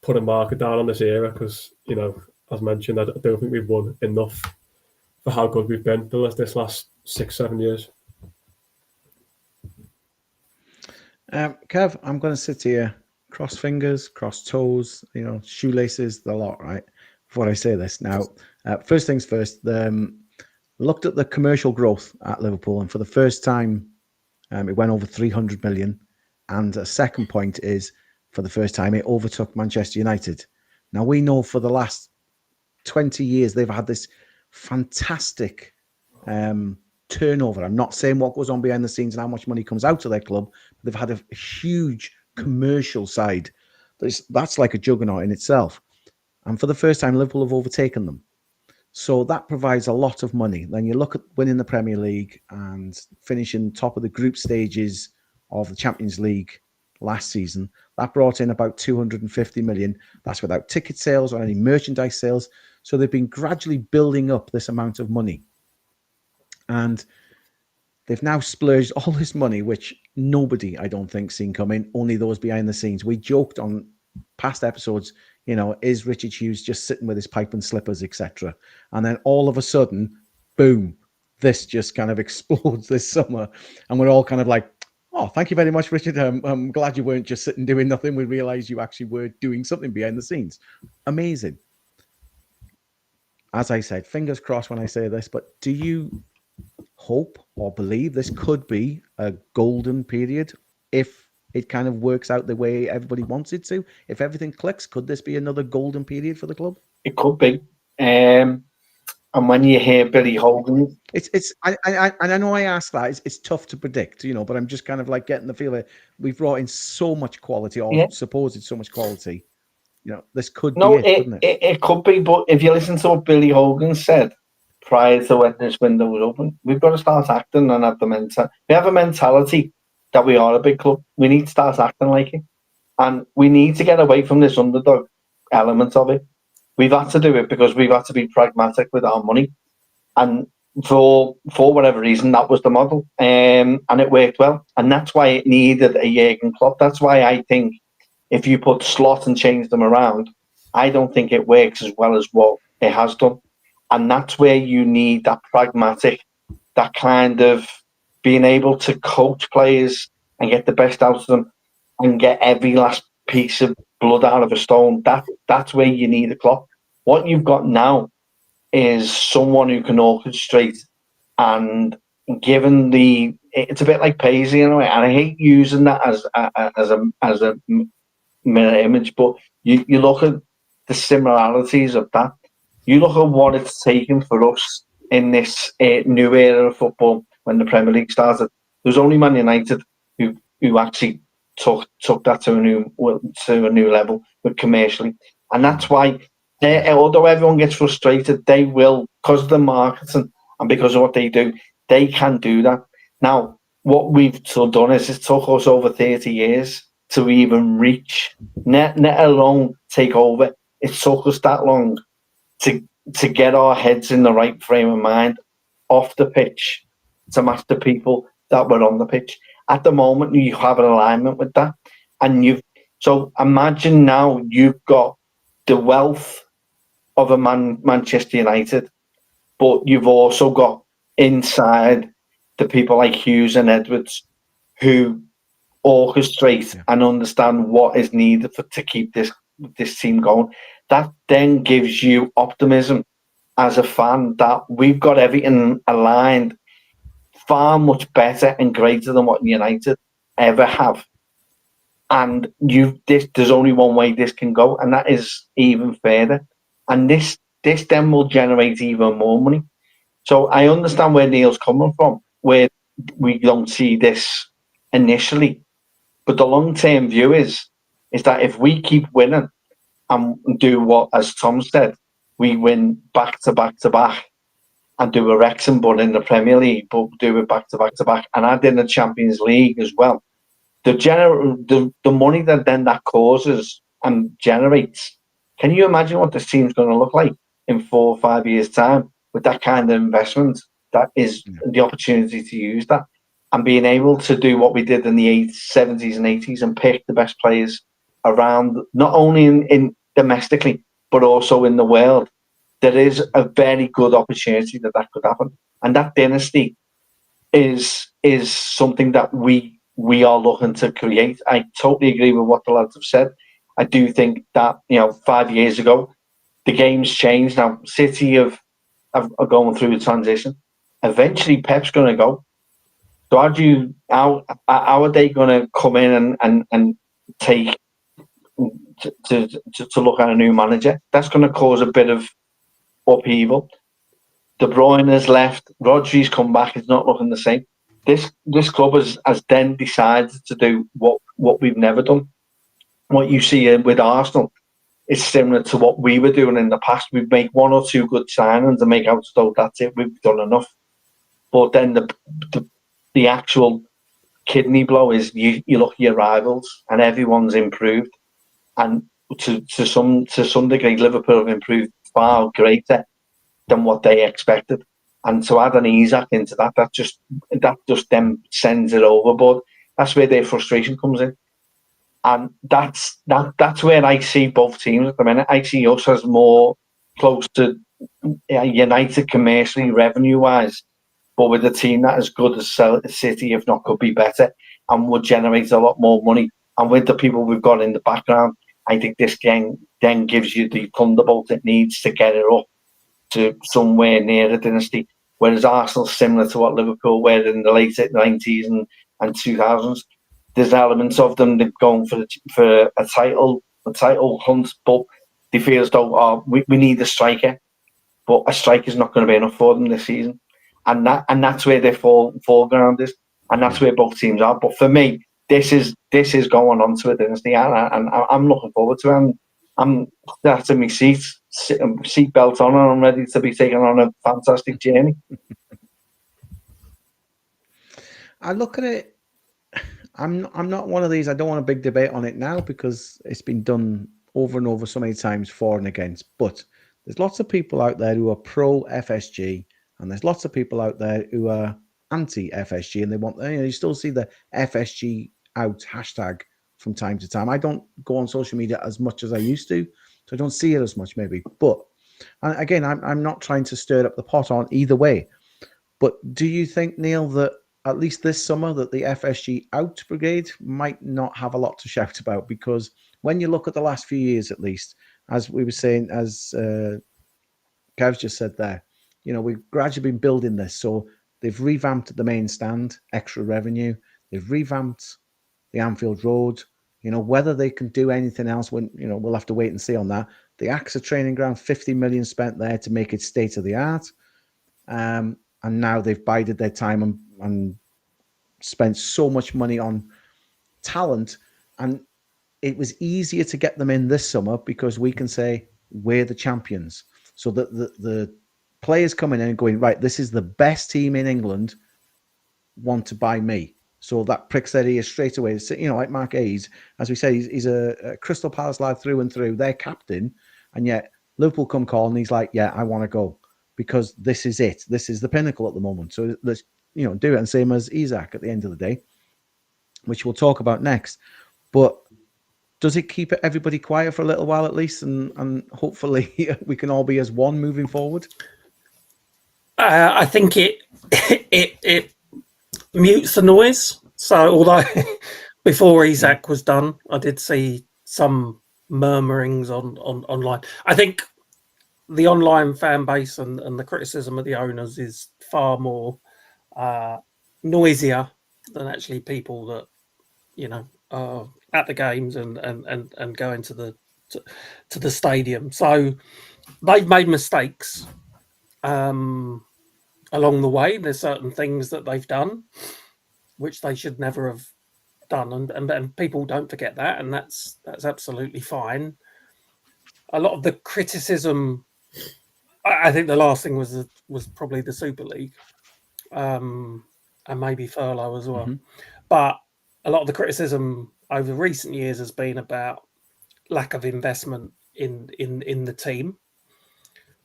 put a marker down on this era, because, as mentioned, I don't think we've won enough for how good we've been this last 6-7 years. Kev, I'm going to sit here, cross fingers, cross toes, shoelaces, the lot, right? Before I say this. Now, first things first, the looked at the commercial growth at Liverpool, and for the first time, it went over 300 million. And a second point is, for the first time, it overtook Manchester United. Now, we know for the last 20 years, they've had this fantastic turnover. I'm not saying what goes on behind the scenes and how much money comes out of their club, but they've had a huge commercial side. That's like a juggernaut in itself. And for the first time, Liverpool have overtaken them. So that provides a lot of money. Then you look at winning the Premier League and finishing top of the group stages of the Champions League last season. That brought in about 250 million. That's without ticket sales or any merchandise sales. So they've been gradually building up this amount of money. And they've now splurged all this money, which nobody, I don't think, seen coming, only those behind the scenes. We joked on past episodes, is Richard Hughes just sitting with his pipe and slippers, etc. And then all of a sudden, boom, this just kind of explodes this summer. And we're all kind of like, oh, thank you very much, Richard. I'm glad you weren't just sitting doing nothing. We realized you actually were doing something behind the scenes. Amazing. As I said, fingers crossed when I say this, but do you hope or believe this could be a golden period if it kind of works out the way everybody wants it to? If everything clicks, could this be another golden period for the club? It could be. And when you hear Billy Hogan, I know I asked that. It's tough to predict, but I'm just kind of like getting the feel that we've brought in so much quality, or supposed so much quality. This could be it, couldn't it? It could be, but if you listen to what Billy Hogan said prior to when this window was open, we've got to start acting and have the mentality. We have a mentality that we are a big club. We need to start acting like it. And we need to get away from this underdog element of it. We've had to do it because we've had to be pragmatic with our money. And for whatever reason, that was the model. And it worked well. And that's why it needed a Jurgen Klopp. That's why I think if you put Slot and change them around, I don't think it works as well as what it has done. And that's where you need that pragmatic, that kind of being able to coach players and get the best out of them and get every last piece of blood out of a stone. That's where you need a Klopp. What you've got now is someone who can orchestrate, and given it's a bit like Paisley in a way, and I hate using that as a mirror image, but you look at the similarities of that. You look at what it's taken for us in this new era of football when the Premier League started. There was only Man United who actually took that to a new level with commercially, and that's why. Although everyone gets frustrated, they will, because of the marketing and because of what they do, they can do that. Now, what we've done is it took us over 30 years to even reach, let alone take over. It took us that long to get our heads in the right frame of mind off the pitch to match the people that were on the pitch. At the moment, you have an alignment with that. And so imagine now you've got the wealth of a Manchester United, but you've also got inside the people like Hughes and Edwards who orchestrate and understand what is needed to keep this team going. That then gives you optimism as a fan that we've got everything aligned far much better and greater than what United ever have. And there's only one way this can go, and that is even further. And this then will generate even more money. So I understand where Neil's coming from, where we don't see this initially. But the long-term view is that if we keep winning and do what, as Tom said, we win back to back to back and do a Wrexham, but in the Premier League, but do it back to back to back, and add in the Champions League as well. The money that causes and generates. Can you imagine what this team's going to look like in 4 or 5 years' time with that kind of investment? That is the opportunity to use that and being able to do what we did in the 70s and 80s and pick the best players around, not only in domestically, but also in the world. There is a very good opportunity that could happen. And that dynasty is something that we are looking to create. I totally agree with what the lads have said. I do think that 5 years ago, the game's changed. Now, City are going through a transition. eventually Pep's going to go. So how are they going to come in and take to look at a new manager? That's going to cause a bit of upheaval. De Bruyne has left. Rodri's come back. It's not looking the same. This club has then decided to do what we've never done. What you see with Arsenal is similar to what we were doing in the past. We'd make one or two good signings and make out as though that's it. We've done enough. But then the actual kidney blow is you look at your rivals and everyone's improved. And to some degree, Liverpool have improved far greater than what they expected. And to add an Isak into that just then sends it overboard. That's where their frustration comes in. And that's where I see both teams at the minute. I see us as more close to United commercially, revenue-wise, but with a team that is good as City, if not could be better, and would generate a lot more money. And with the people we've got in the background, I think this game then gives you the thunderbolt it needs to get it up to somewhere near a dynasty. Whereas Arsenal's similar to what Liverpool were in the late 90s and 2000s. There's elements of them that going for a title hunt, but they feel as though we need a striker, but a striker's not going to be enough for them this season, and that's where their foreground is, and that's where both teams are. But for me, this is going on to a dynasty, and I'm looking forward to it. I'm that's in my seatbelt on, and I'm ready to be taken on a fantastic journey. I look at it. I'm not one of these. I don't want a big debate on it now because it's been done over and over so many times for and against. But there's lots of people out there who are pro FSG, and there's lots of people out there who are anti FSG, and they want. You still see the FSG out hashtag from time to time. I don't go on social media as much as I used to, so I don't see it as much maybe. But and again, I'm not trying to stir up the pot on either way. But do you think, Neil, that at least this summer that the FSG out brigade might not have a lot to shout about? Because when you look at the last few years, at least, as we were saying, as Kev just said there, we've gradually been building this. So they've revamped the main stand, extra revenue. They've revamped the Anfield Road. Whether they can do anything else, we'll have to wait and see on that. The AXA training ground, 50 million spent there to make it state of the art. And now they've bided their time and spent so much money on talent. And it was easier to get them in this summer because we can say we're the champions. So that the players coming in and going, right, this is the best team in England, want to buy me. So that pricks their ears straight away. Like Marc, as we say, he's a Crystal Palace lad through and through, their captain. And yet Liverpool come call and he's like, yeah, I want to go because this is it. This is the pinnacle at the moment. So let's, do it. And same as Isak at the end of the day, which we'll talk about next. But does it keep everybody quiet for a little while at least? And hopefully we can all be as one moving forward? I think it mutes the noise. So although before Isak was done, I did see some murmurings online. I think the online fan base and the criticism of the owners is far more noisier than actually people that are at the games and go into the stadium. So they've made mistakes along the way. There's certain things that they've done which they should never have done, and people don't forget that, and that's absolutely fine. A lot of the criticism, I think the last thing was probably the Super League, and maybe furlough as well. Mm-hmm. But a lot of the criticism over recent years has been about lack of investment in the team.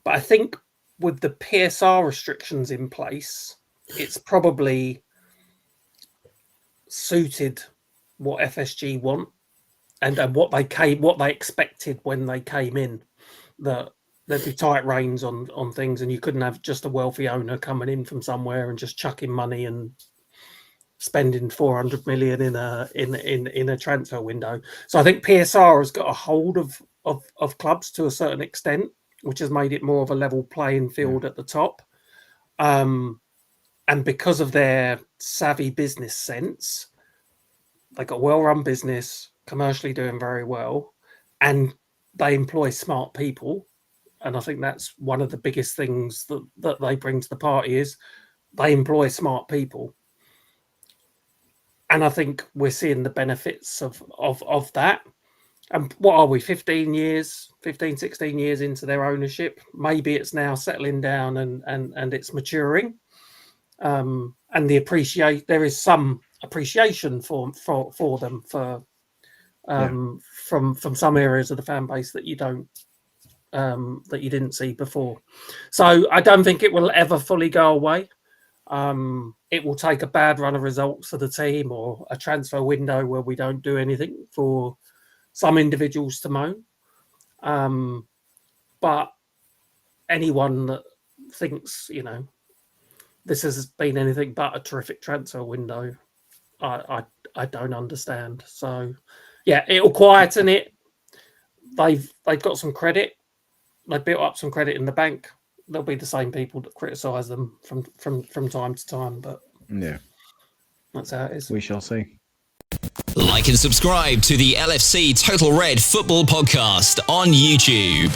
But I think with the PSR restrictions in place, it's probably suited what FSG want and what they expected when they came in, that there'd be tight reins on things, and you couldn't have just a wealthy owner coming in from somewhere and just chucking money and spending 400 million in a transfer window. So I think PSR has got a hold of clubs to a certain extent, which has made it more of a level playing field at the top. and because of their savvy business sense, they got a well-run business, commercially doing very well, and they employ smart people. And I think that's one of the biggest things that they bring to the party is they employ smart people. And I think we're seeing the benefits of that. And what are we, 16 years into their ownership? Maybe it's now settling down and it's maturing. And there is some appreciation for them from some areas of the fan base that you didn't see before. So I don't think it will ever fully go away. It will take a bad run of results for the team or a transfer window where we don't do anything for some individuals to moan. But anyone that thinks, this has been anything but a terrific transfer window, I don't understand. So, yeah, it'll quieten it. They've got some credit. They built up some credit in the bank. There'll be the same people that criticise them from time to time, but yeah, that's how it is. We shall see. Like and subscribe to the LFC Total Red Football Podcast on YouTube.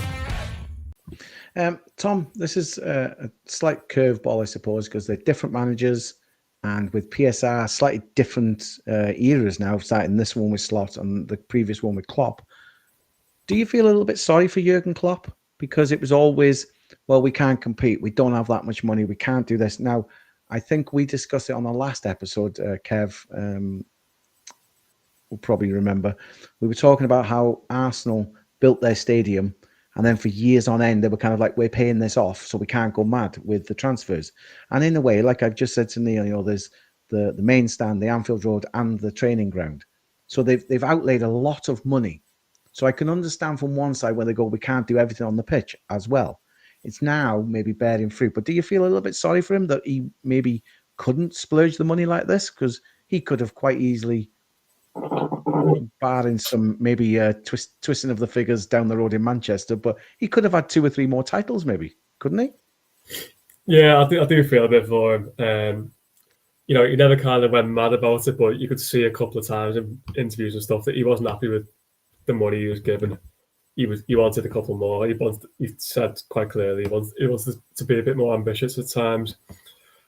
Tom, this is a slight curveball, I suppose, because they're different managers, and with PSR, slightly different eras now, starting this one with Slot and the previous one with Klopp. Do you feel a little bit sorry for Jurgen Klopp? Because it was always, well, we can't compete. We don't have that much money. We can't do this. Now, I think we discussed it on the last episode, Kev, will probably remember. We were talking about how Arsenal built their stadium, and then for years on end, they were kind of like, we're paying this off, so we can't go mad with the transfers. And in a way, like I've just said to Neil, there's the main stand, the Anfield Road, and the training ground. So they've outlaid a lot of money. So I can understand from one side where they go, we can't do everything on the pitch as well. It's now maybe bearing fruit. But do you feel a little bit sorry for him that he maybe couldn't splurge the money like this? Because he could have quite easily, barring some maybe twisting of the figures down the road in Manchester, but he could have had 2 or 3 more titles maybe, couldn't he? Yeah, I do feel a bit for him. He never kind of went mad about it, but you could see a couple of times in interviews and stuff that he wasn't happy with the money he was given. He wanted a couple more. He said quite clearly he wants to be a bit more ambitious at times.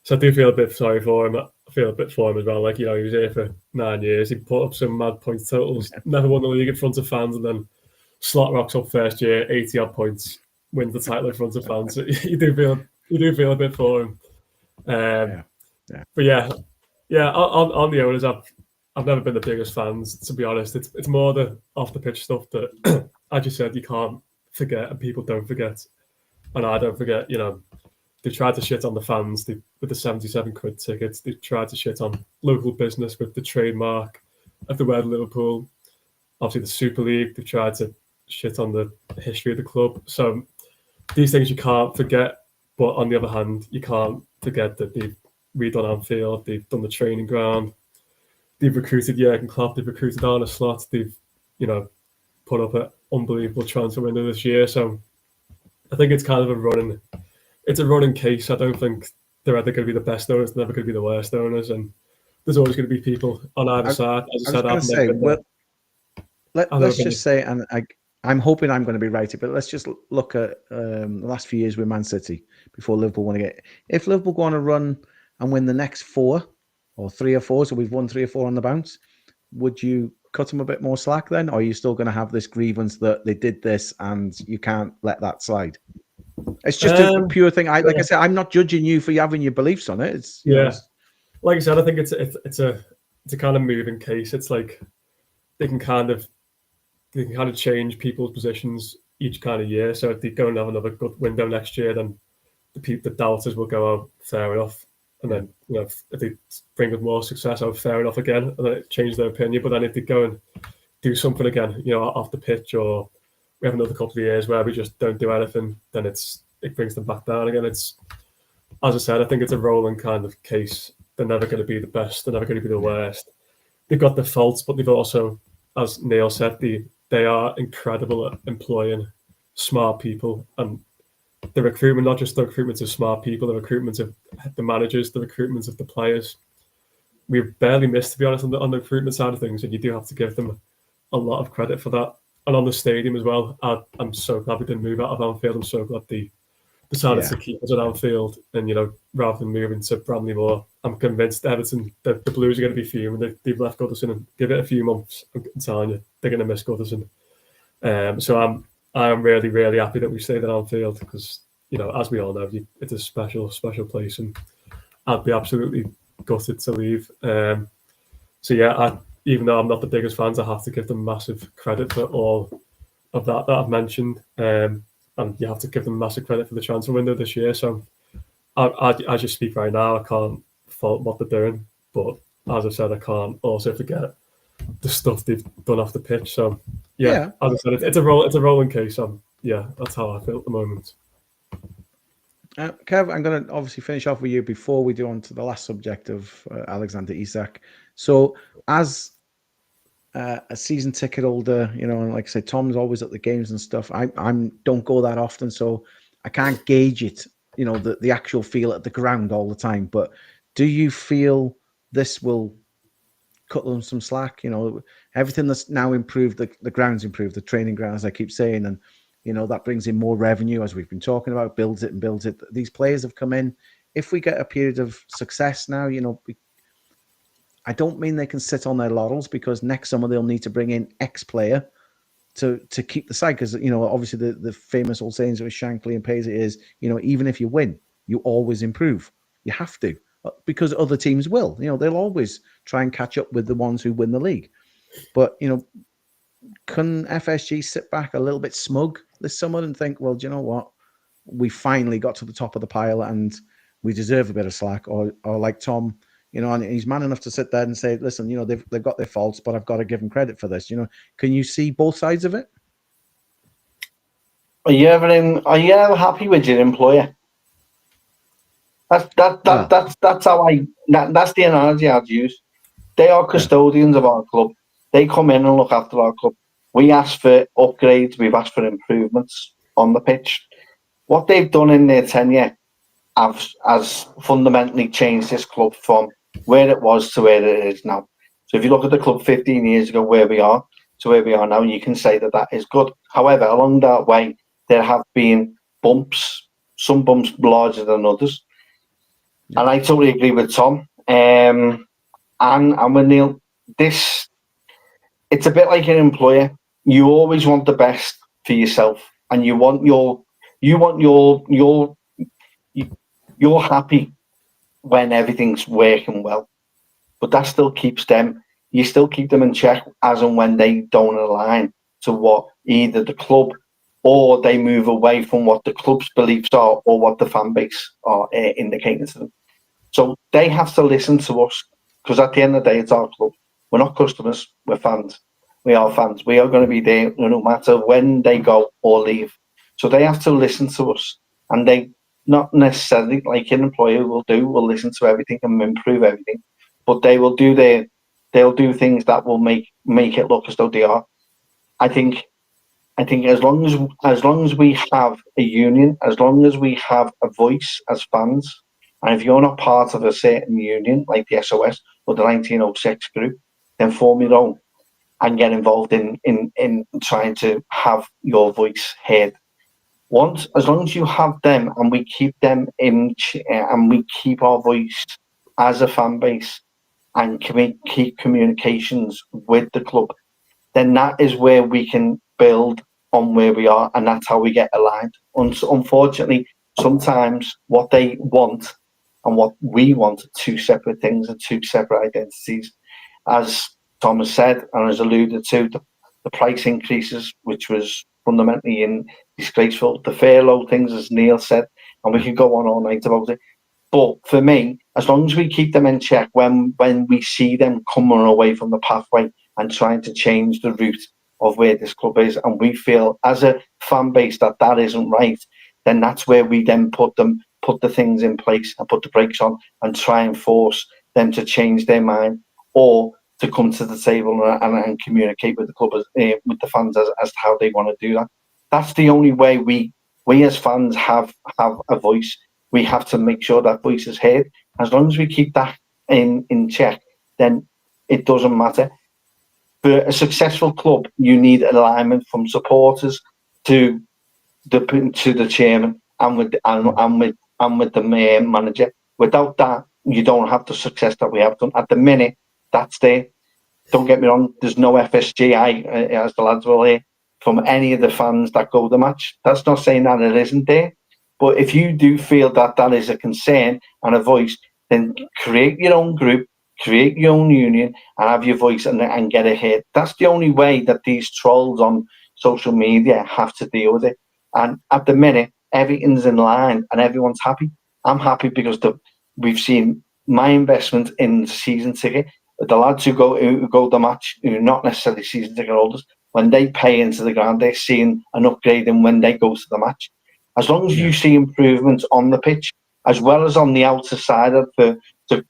So I do feel a bit sorry for him. I feel a bit for him as well. Like, he was here for 9 years. He put up some mad points totals. Never won the league in front of fans, and then slot rocks up first year, 80 odd points, wins the title in front of fans. So you do feel a bit for him. But yeah. On the owners, I've never been the biggest fans, to be honest. It's more the off the pitch stuff that, as you said, you can't forget, and people don't forget, and I don't forget. They tried to shit on the fans with the 77 quid tickets. They tried to shit on local business with the trademark of the word Liverpool. Obviously, the Super League. They tried to shit on the history of the club. So these things you can't forget. But on the other hand, you can't forget that they've redone Anfield. They've done the training ground. They've recruited Jurgen Klopp. They've recruited Arne Slot. They've, put up an unbelievable transfer window this year. So I think it's kind of a running case. I don't think they're either going to be the best owners, they're never going to be the worst owners, and there's always going to be people on either side. As I said, let's just say, and I'm hoping I'm going to be right here, but let's just look at the last few years with Man City before Liverpool want to get. If Liverpool go on a run and win the next 4 or 3 or 4, so we've won 3 or 4 on the bounce, would you cut them a bit more slack then, or are you still going to have this grievance that they did this and you can't let that slide? It's just a pure thing. I said, I'm not judging you for having your beliefs on it. It's like I said, I think it's a kind of moving case. It's like they can kind of change people's positions each kind of year. So if they go and have another good window next year, then the doubters will go, oh, fair enough. And then if they bring us more success, oh, fair enough again, and then it changes their opinion. But then if they go and do something again, off the pitch, or we have another couple of years where we just don't do anything, then it brings them back down again. It's, as I said, I think it's a rolling kind of case. They're never going to be the best. They're never going to be the worst. They've got their faults, but they've also, as Neil said, they are incredible at employing smart people, and the recruitment, not just the recruitment of smart people, the recruitment of the managers, the recruitment of the players. We've barely missed, to be honest, on the recruitment side of things, and you do have to give them a lot of credit for that. And on the stadium as well, I'm so glad we didn't move out of Anfield. I'm so glad they decided to keep us at Anfield, and rather than moving to Bramley-Moore, I'm convinced Everton, the Blues are going to be fuming. They've left Goodison, and give it a few months, I'm telling you, they're going to miss Goodison. So I'm really, really happy that we stayed at Anfield because, as we all know, it's a special, special place, and I'd be absolutely gutted to leave. So yeah, even though I'm not the biggest fans, I have to give them massive credit for all of that I've mentioned. And you have to give them massive credit for the transfer window this year. So I just speak right now, I can't fault what they're doing. But as I said, I can't also forget the stuff they've done off the pitch. So yeah. As I said, it's a rolling case. That's how I feel at the moment. Kev, I'm going to obviously finish off with you before we do on to the last subject of Alexander Isak. So as a season ticket holder, and like I said, Tom's always at the games and stuff. I don't go that often, so I can't gauge it, the actual feel at the ground all the time. But do you feel this will cut them some slack? Everything that's now improved, the ground's improved, the training ground, as I keep saying, and that brings in more revenue, as we've been talking about, builds it. These players have come in. If we get a period of success now, I don't mean they can sit on their laurels, because next summer they'll need to bring in X player to keep the side. Because, obviously the famous old sayings with Shankly and Paisley is, even if you win, you always improve. You have to, because other teams will. They'll always try and catch up with the ones who win the league. But, can FSG sit back a little bit smug this summer and think, well, do you know what? We finally got to the top of the pile and we deserve a bit of slack. Or like Tom, and he's man enough to sit there and say, listen, they've got their faults, but I've got to give them credit for this. Can you see both sides of it? Are you ever happy with your employer? That's the analogy I'd use. They are custodians of our club. They come in and look after our club. We ask for upgrades. We've asked for improvements on the pitch. What they've done in their tenure has fundamentally changed this club from where it was to where it is now. So if you look at the club 15 years ago, where we are to where we are now, you can say that is good. However, along that way, there have been bumps, some bumps larger than others. Yeah. And I totally agree with Tom. And with Neil, it's a bit like an employer. You always want the best for yourself, and you're happy when everything's working well. But that still keeps them. You still keep them in check as and when they don't align to what either the club or they move away from what the club's beliefs are or what the fan base are indicating to them. So they have to listen to us, because at the end of the day, it's our club. We're not customers, we're fans. We are fans. We are going to be there no matter when they go or leave. So they have to listen to us. And they, not necessarily like an employer will listen to everything and improve everything. But they will they'll do things that will make it look as though they are. I think as long as we have a union, as long as we have a voice as fans, and if you're not part of a certain union like the SOS or the 1906 group, then form your own and get involved in trying to have your voice heard. As long as you have them and we keep them and we keep our voice as a fan base and keep communications with the club, then that is where we can build on where we are, and that's how we get aligned. Unfortunately, sometimes what they want and what we want are two separate things and two separate identities. As Thomas said and has alluded to, the price increases, which was fundamentally disgraceful, the furlough things, as Neil said, and we could go on all night about it. But for me, as long as we keep them in check when we see them coming away from the pathway and trying to change the route of where this club is, and we feel as a fan base that isn't right, then that's where we then put the things in place and put the brakes on and try and force them to change their mind or to come to the table and communicate with the club, with the fans as to how they want to do that. That's the only way we We as fans have a voice. We have to make sure that voice is heard. As long as we keep that in check, then it doesn't matter. For a successful club, you need alignment from supporters to the chairman and with the manager. Without that, you don't have the success that we have done. At the minute, that's there. Don't get me wrong, there's no FSGI, as the lads will hear, from any of the fans that go to the match. That's not saying that it isn't there. But if you do feel that that is a concern and a voice, then create your own group, create your own union, and have your voice and get it heard. That's the only way that these trolls on social media have to deal with it. And at the minute, everything's in line and everyone's happy. I'm happy because we've seen my investment in the season ticket. The lads who go to the match, who are not necessarily season ticket holders, when they pay into the ground, they're seeing an upgrade in when they go to the match. As long as you see improvements on the pitch, as well as on the outer side of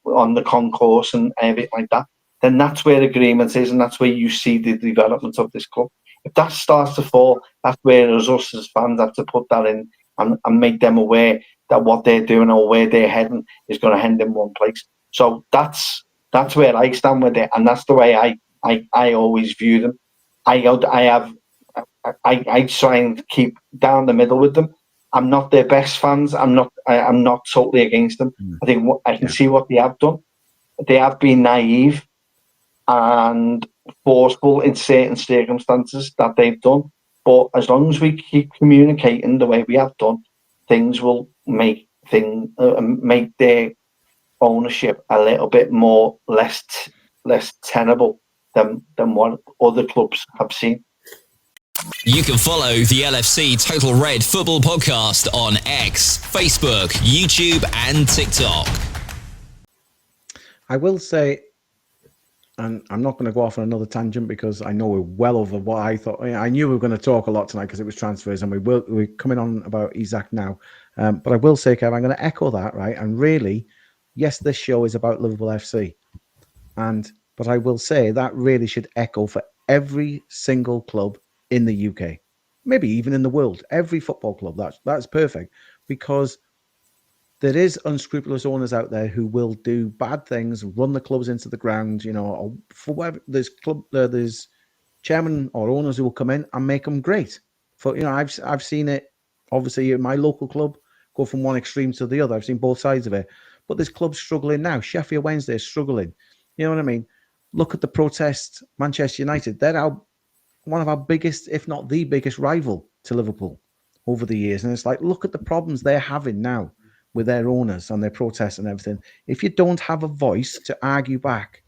on the concourse and everything like that, then that's where agreement is, and that's where you see the development of this club. If that starts to fall, that's where us as fans have to put that in and make them aware that what they're doing or where they're heading is going to end in one place. So that's where I stand with it, and that's the way I always view them. I try and keep down the middle with them. I'm not their best fans. I'm not totally against them. I think I can see what they have done. They have been naive and forceful in certain circumstances that they've done. But as long as we keep communicating the way we have done, things will make their ownership a little bit more less tenable than what other clubs have seen. You can follow the LFC Total Red Football Podcast on X, Facebook, YouTube, and TikTok. I will say, and I'm not going to go off on another tangent because I know we're well over what I thought. I knew we were going to talk a lot tonight because it was transfers, and we're coming on about Isak now. But I will say, Kev, I'm going to echo that, right? And really, yes, this show is about Liverpool FC, but I will say that really should echo for every single club in the UK, maybe even in the world. Every football club, that's perfect, because there is unscrupulous owners out there who will do bad things, run the clubs into the ground, or for whatever. There's chairman or owners who will come in and make them great. I've seen it, obviously, in my local club, go from one extreme to the other. I've seen both sides of it. But there's clubs struggling now. Sheffield Wednesday is struggling. You know what I mean? Look at the protest. Manchester United, they're one of our biggest, if not the biggest rival to Liverpool over the years. And it's like, look at the problems they're having now with their owners and their protests and everything. If you don't have a voice to argue back,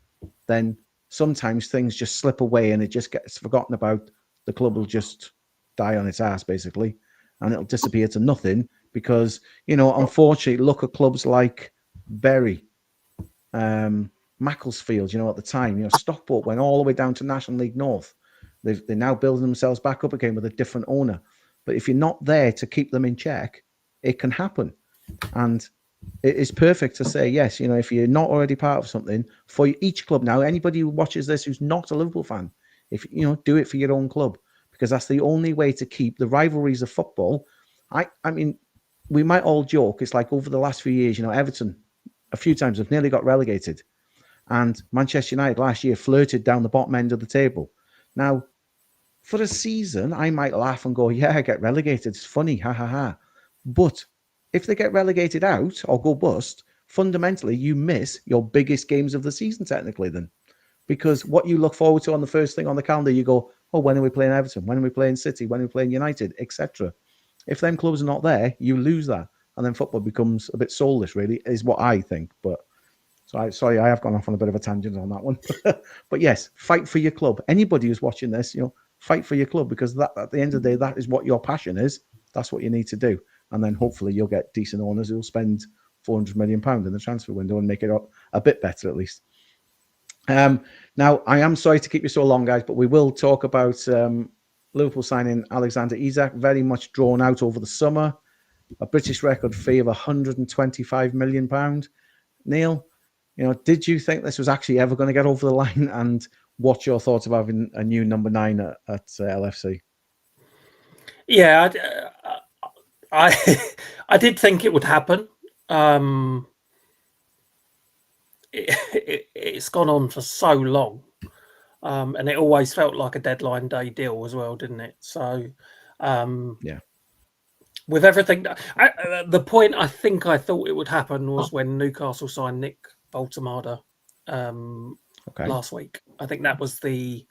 then sometimes things just slip away and it just gets forgotten about. The club will just die on its ass, basically, and it'll disappear to nothing because, unfortunately, look at clubs like Bury, Macclesfield, at the time, Stockport went all the way down to National League North. They're now building themselves back up again with a different owner. But if you're not there to keep them in check, it can happen. And it is perfect to say, yes, if you're not already part of something, for each club now, anybody who watches this who's not a Liverpool fan, if do it for your own club, because that's the only way to keep the rivalries of football. I mean, we might all joke, it's like over the last few years, Everton a few times have nearly got relegated. And Manchester United last year flirted down the bottom end of the table. Now, for a season, I might laugh and go, yeah, get relegated. It's funny, ha, ha, ha. But if they get relegated out or go bust, fundamentally, you miss your biggest games of the season, technically, then. Because what you look forward to on the first thing on the calendar, you go, oh, when are we playing Everton? When are we playing City? When are we playing United? Etc. If them clubs are not there, you lose that. And then football becomes a bit soulless, really, is what I think. But sorry, I have gone off on a bit of a tangent on that one. But yes, fight for your club. Anybody who's watching this, fight for your club, because that, at the end of the day, that is what your passion is. That's what you need to do. And then hopefully you'll get decent owners who'll spend £400 million in the transfer window and make it a bit better, at least. Now, I am sorry to keep you so long, guys, but we will talk about Liverpool signing Alexander Isak, very much drawn out over the summer. A British record fee of £125 million. Neil, did you think this was actually ever going to get over the line? And what's your thoughts about having a new number 9 at LFC? Yeah, I did think it would happen. It's gone on for so long, and it always felt like a deadline day deal as well, didn't it? So, yeah. With everything, the point I think I thought it would happen was when Newcastle signed Nick Baltamada last week. I think that was the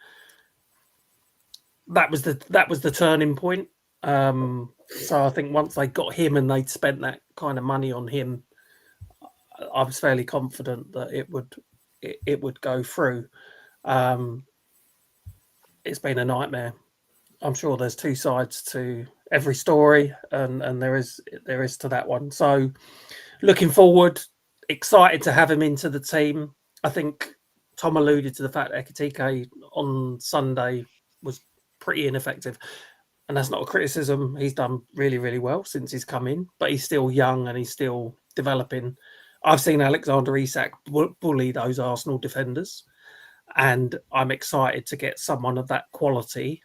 turning point. So I think once they got him and they'd spent that kind of money on him, I was fairly confident that it would go through. It's been a nightmare. I'm sure there's two sides to every story, and there is to that one. So looking forward, excited to have him into the team. I think Tom alluded to the fact that Ekitike on Sunday was pretty ineffective. And that's not a criticism. He's done really, really well since he's come in, but he's still young and he's still developing. I've seen Alexander Isak bully those Arsenal defenders, and I'm excited to get someone of that quality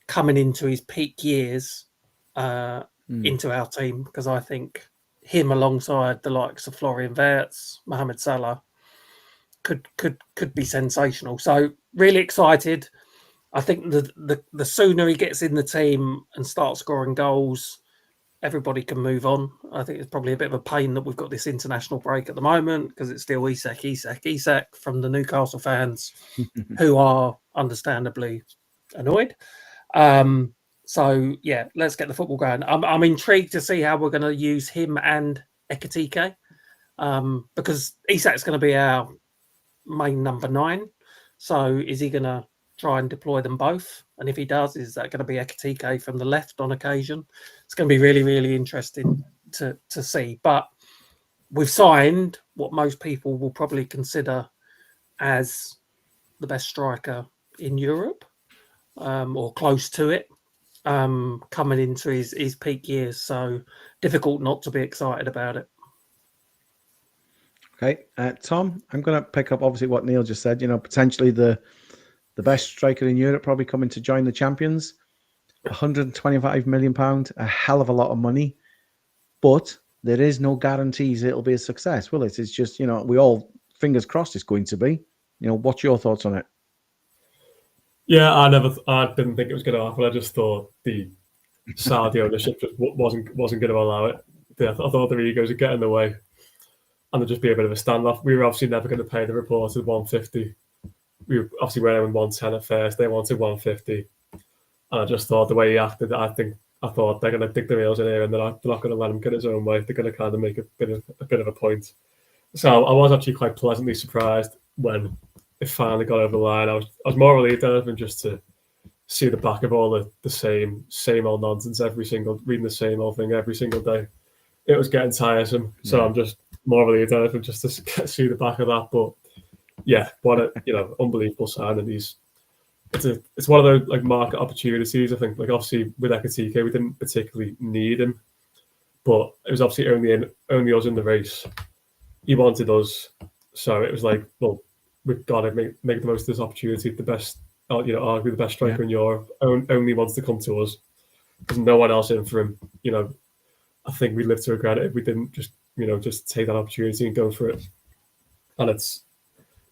coming into his peak years into our team, because I think him alongside the likes of Florian Wirtz, Mohamed Salah could be sensational. So really excited. I think the sooner he gets in the team and starts scoring goals, everybody can move on. I think it's probably a bit of a pain that we've got this international break at the moment, because it's still Isak from the Newcastle fans who are understandably annoyed. So yeah, let's get the football going. I'm intrigued to see how we're going to use him and Ekitike, because Isak's going to be our main number 9. So is he going to try and deploy them both? And if he does, is that going to be Ekitike from the left on occasion? It's going to be really, really interesting to see. But we've signed what most people will probably consider as the best striker in Europe, or close to it, coming into his peak years. So difficult not to be excited about it. Okay, Tom, I'm going to pick up obviously what Neil just said. Potentially the best striker in Europe probably coming to join the champions. £125 million, a hell of a lot of money, but there is no guarantees it'll be a success, will it? It's just, we all fingers crossed it's going to be. What's your thoughts on it? Yeah, I didn't think it was going to happen. I just thought the Saudi ownership just wasn't going to allow it. I thought their egos would get in the way, and there'd just be a bit of a standoff. We were obviously never going to pay the reported 150. We were obviously were in 110 at first. They wanted 150, and I just thought the way he acted, I thought they're going to dig their heels in here, and they're not going to let him get his own way. They're going to kind of make a bit of a point. So I was actually quite pleasantly surprised when it finally got over the line. I was more relieved than anything just to see the back of all the same old nonsense reading the same old thing every single day. It was getting tiresome. Yeah. So I'm just more relieved than anything just to see the back of that. But yeah, what a unbelievable signing. It's one of those like market opportunities. I think like obviously with Ekitike we didn't particularly need him, but it was obviously only us in the race. He wanted us, so it was like, well, we've got to make the most of this opportunity. The best, arguably the best striker in Europe only wants to come to us. There's no one else in for him. I think we'd live to regret it if we didn't just take that opportunity and go for it. And it's,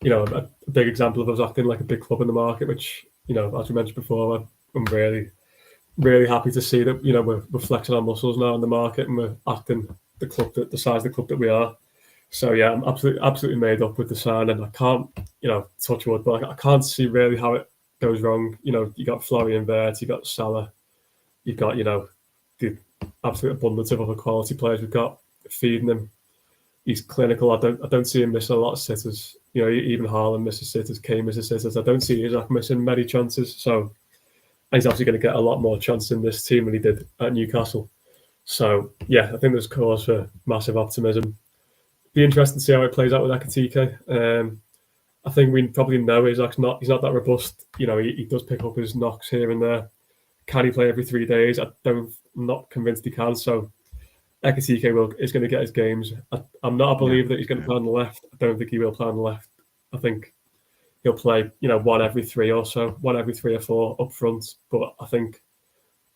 a big example of us acting like a big club in the market, which, as we mentioned before, I'm really, really happy to see that, we're flexing our muscles now in the market and we're acting the size of the club that we are. So yeah, I'm absolutely made up with the sign, and I can't, touch wood, but I can't see really how it goes wrong. You got Florian Wirtz, you got Salah, you've got, the absolute abundance of other quality players we've got feeding him. He's clinical. I don't see him missing a lot of sitters. Even Haaland misses sitters, Kane misses sitters. I don't see Isak missing many chances. So he's obviously going to get a lot more chances in this team than he did at Newcastle. So yeah, I think there's cause for massive optimism. Be interesting to see how it plays out with Ekitike. I think we probably know he's not that robust. He does pick up his knocks here and there. Can he play every 3 days? I'm not convinced he can. So Ekitike is going to get his games. I'm not a believer that he's going to play on the left. I don't think he will play on the left. I think he'll play, one every 3 or so, 1 every 3 or 4 up front. But I think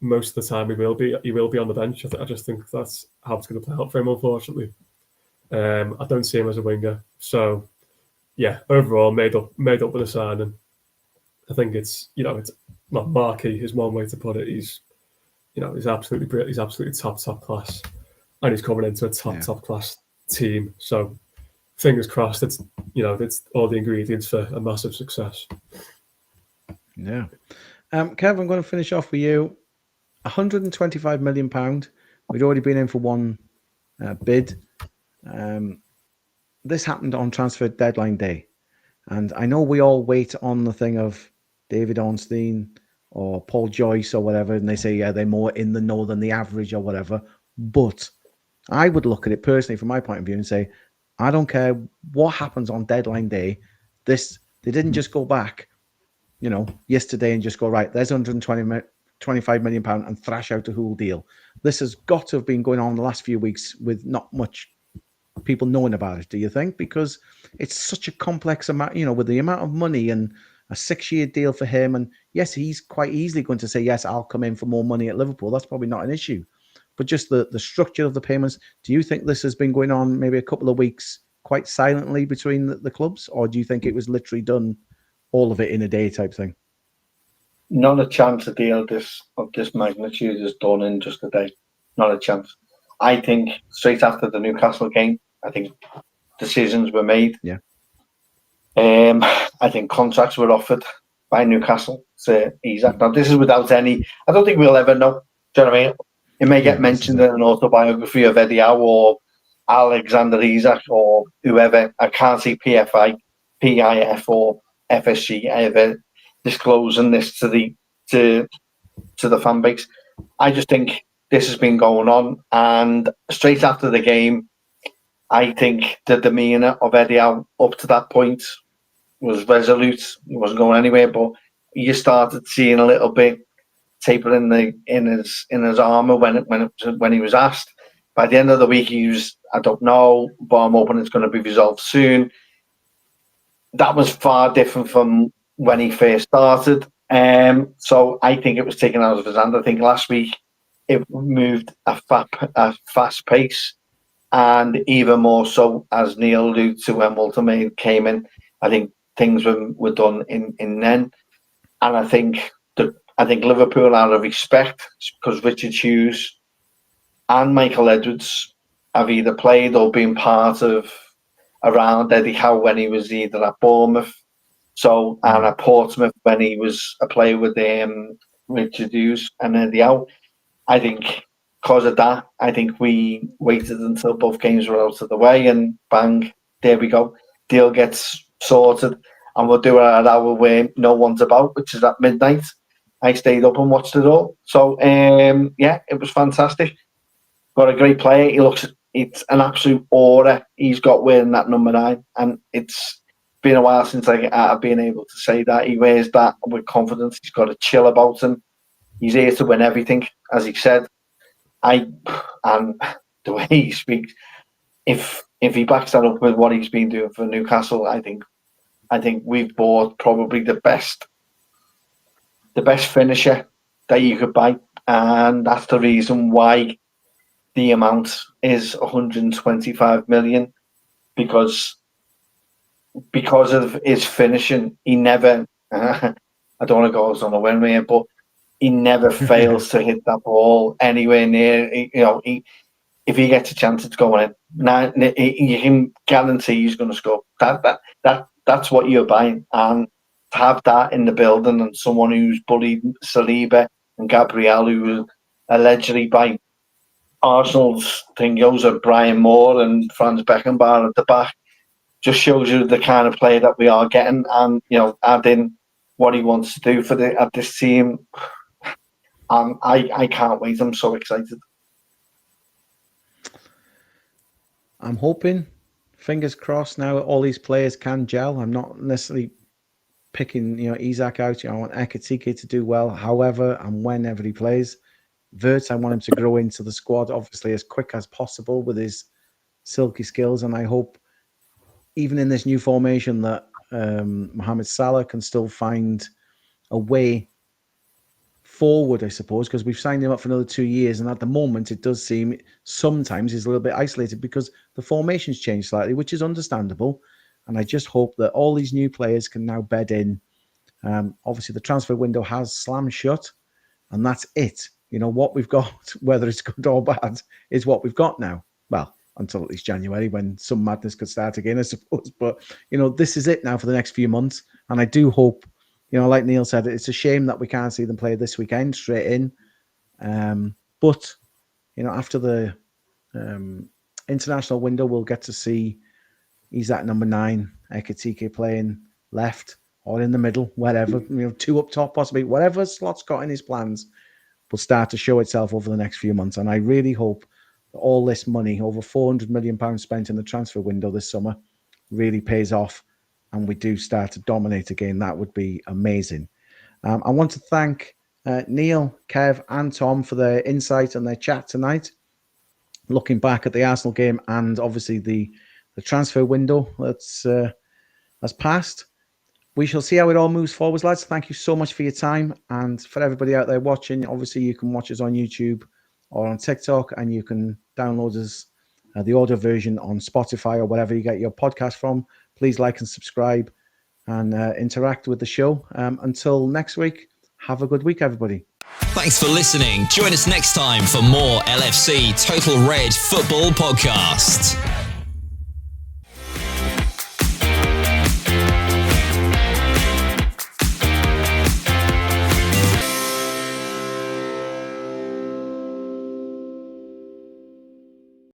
most of the time he will be on the bench. I just think that's how it's going to play out for him, unfortunately. I don't see him as a winger. So, yeah, overall, made up with a signing. I think it's not Marquee is one way to put it. He's absolutely brilliant. He's absolutely top class, and he's coming into a top class team. So, fingers crossed. It's all the ingredients for a massive success. Yeah, Kev, I'm going to finish off with you. £125 million. We'd already been in for one bid. This happened on transfer deadline day, and I know we all wait on the thing of David Ornstein or Paul Joyce or whatever, and they say, yeah, they're more in the know than the average or whatever. But I would look at it personally from my point of view and say, I don't care what happens on deadline day. They didn't just go back, yesterday and just go, right, there's £125 million and thrash out a whole deal. This has got to have been going on the last few weeks with not much people knowing about it, do you think? Because it's such a complex amount, with the amount of money and a 6-year deal for him. And yes, he's quite easily going to say, yes, I'll come in for more money at Liverpool. That's probably not an issue. But just the structure of the payments, do you think this has been going on maybe a couple of weeks quite silently between the clubs? Or do you think it was literally done, all of it in a day type thing? Not a chance a deal of this magnitude is done in just a day. Not a chance. I think straight after the Newcastle game, I think decisions were made. Yeah. I think contracts were offered by Newcastle to Isak. Now, this is without any... I don't think we'll ever know. Do you know what I mean? It may get mentioned in an autobiography of Eddie Howe or Alexander Isak or whoever. I can't see PIF or FSG ever disclosing this to the fan base. I just think this has been going on, and straight after the game, I think the demeanour of Eddie Howe up to that point was resolute. He wasn't going anywhere, but you started seeing a little bit taper in his armour when he was asked. By the end of the week, he was, I don't know, but I'm hoping it's going to be resolved soon. That was far different from when he first started. So I think it was taken out of his hand. I think last week it moved a fast pace, and even more so, as Neil alluded to, when Walter May came in, I think things were done in then. And I think Liverpool, out of respect, because Richard Hughes and Michael Edwards have either played or been part of around Eddie Howe when he was either at Bournemouth, and at Portsmouth when he was a player with Richard Hughes and Eddie Howe. I think because of that, I think we waited until both games were out of the way, and bang, there we go. Deal gets sorted, and we'll do it at an hour where no one's about, which is at midnight. I stayed up and watched it all. So, it was fantastic. Got a great player. It's an absolute aura he's got wearing that number 9, and it's been a while since I've been able to say that. He wears that with confidence. He's got a chill about him. He's here to win everything, as he said. And the way he speaks, if he backs that up with what he's been doing for Newcastle, I think we've bought probably the best finisher that you could buy, and that's the reason why the amount is 125 million, because of his finishing. He never, I don't want to go on a win here, but he never fails to hit that ball anywhere near. If he gets a chance, it's going in. Now you can guarantee he's going to score. That's what you're buying, and to have that in the building, and someone who's bullied Saliba and Gabriel, who was allegedly by Arsenal's thingos of Brian Moore and Franz Beckenbauer at the back, just shows you the kind of player that we are getting, and adding what he wants to do at this team. I can't wait. I'm so excited. I'm hoping, fingers crossed, now all these players can gel. I'm not necessarily picking Isak out. I want Ekitike to do well, however and whenever he plays. Wirtz, I want him to grow into the squad, obviously, as quick as possible with his silky skills. And I hope, even in this new formation, that Mohamed Salah can still find a way forward, I suppose, because we've signed him up for another 2 years, and at the moment it does seem sometimes he's a little bit isolated because the formation's changed slightly, which is understandable. And I just hope that all these new players can now bed in. Obviously, the transfer window has slammed shut, and that's it. You know, what we've got, whether it's good or bad, is what we've got now. Well, until at least January, when some madness could start again, I suppose. But, you know, this is it now for the next few months. And I do hope, you know, like Neil said, it's a shame that we can't see them play this weekend straight in. But, you know, after the international window, we'll get to see he's at number 9, Ekitike playing left or in the middle, wherever, you know, 2 up top, possibly, whatever slot's got in his plans will start to show itself over the next few months. And I really hope that all this money, over £400 million spent in the transfer window this summer, really pays off and we do start to dominate again. That would be amazing. I want to thank Neil, Kev and Tom for their insight and their chat tonight, looking back at the Arsenal game and obviously the transfer window that's passed. We shall see how it all moves forwards, lads. Thank you so much for your time. And for everybody out there watching, obviously you can watch us on YouTube or on TikTok, and you can download us, the audio version on Spotify or wherever you get your podcast from. Please like and subscribe and interact with the show. Until next week, have a good week, everybody. Thanks for listening. Join us next time for more LFC Total Red Football Podcast.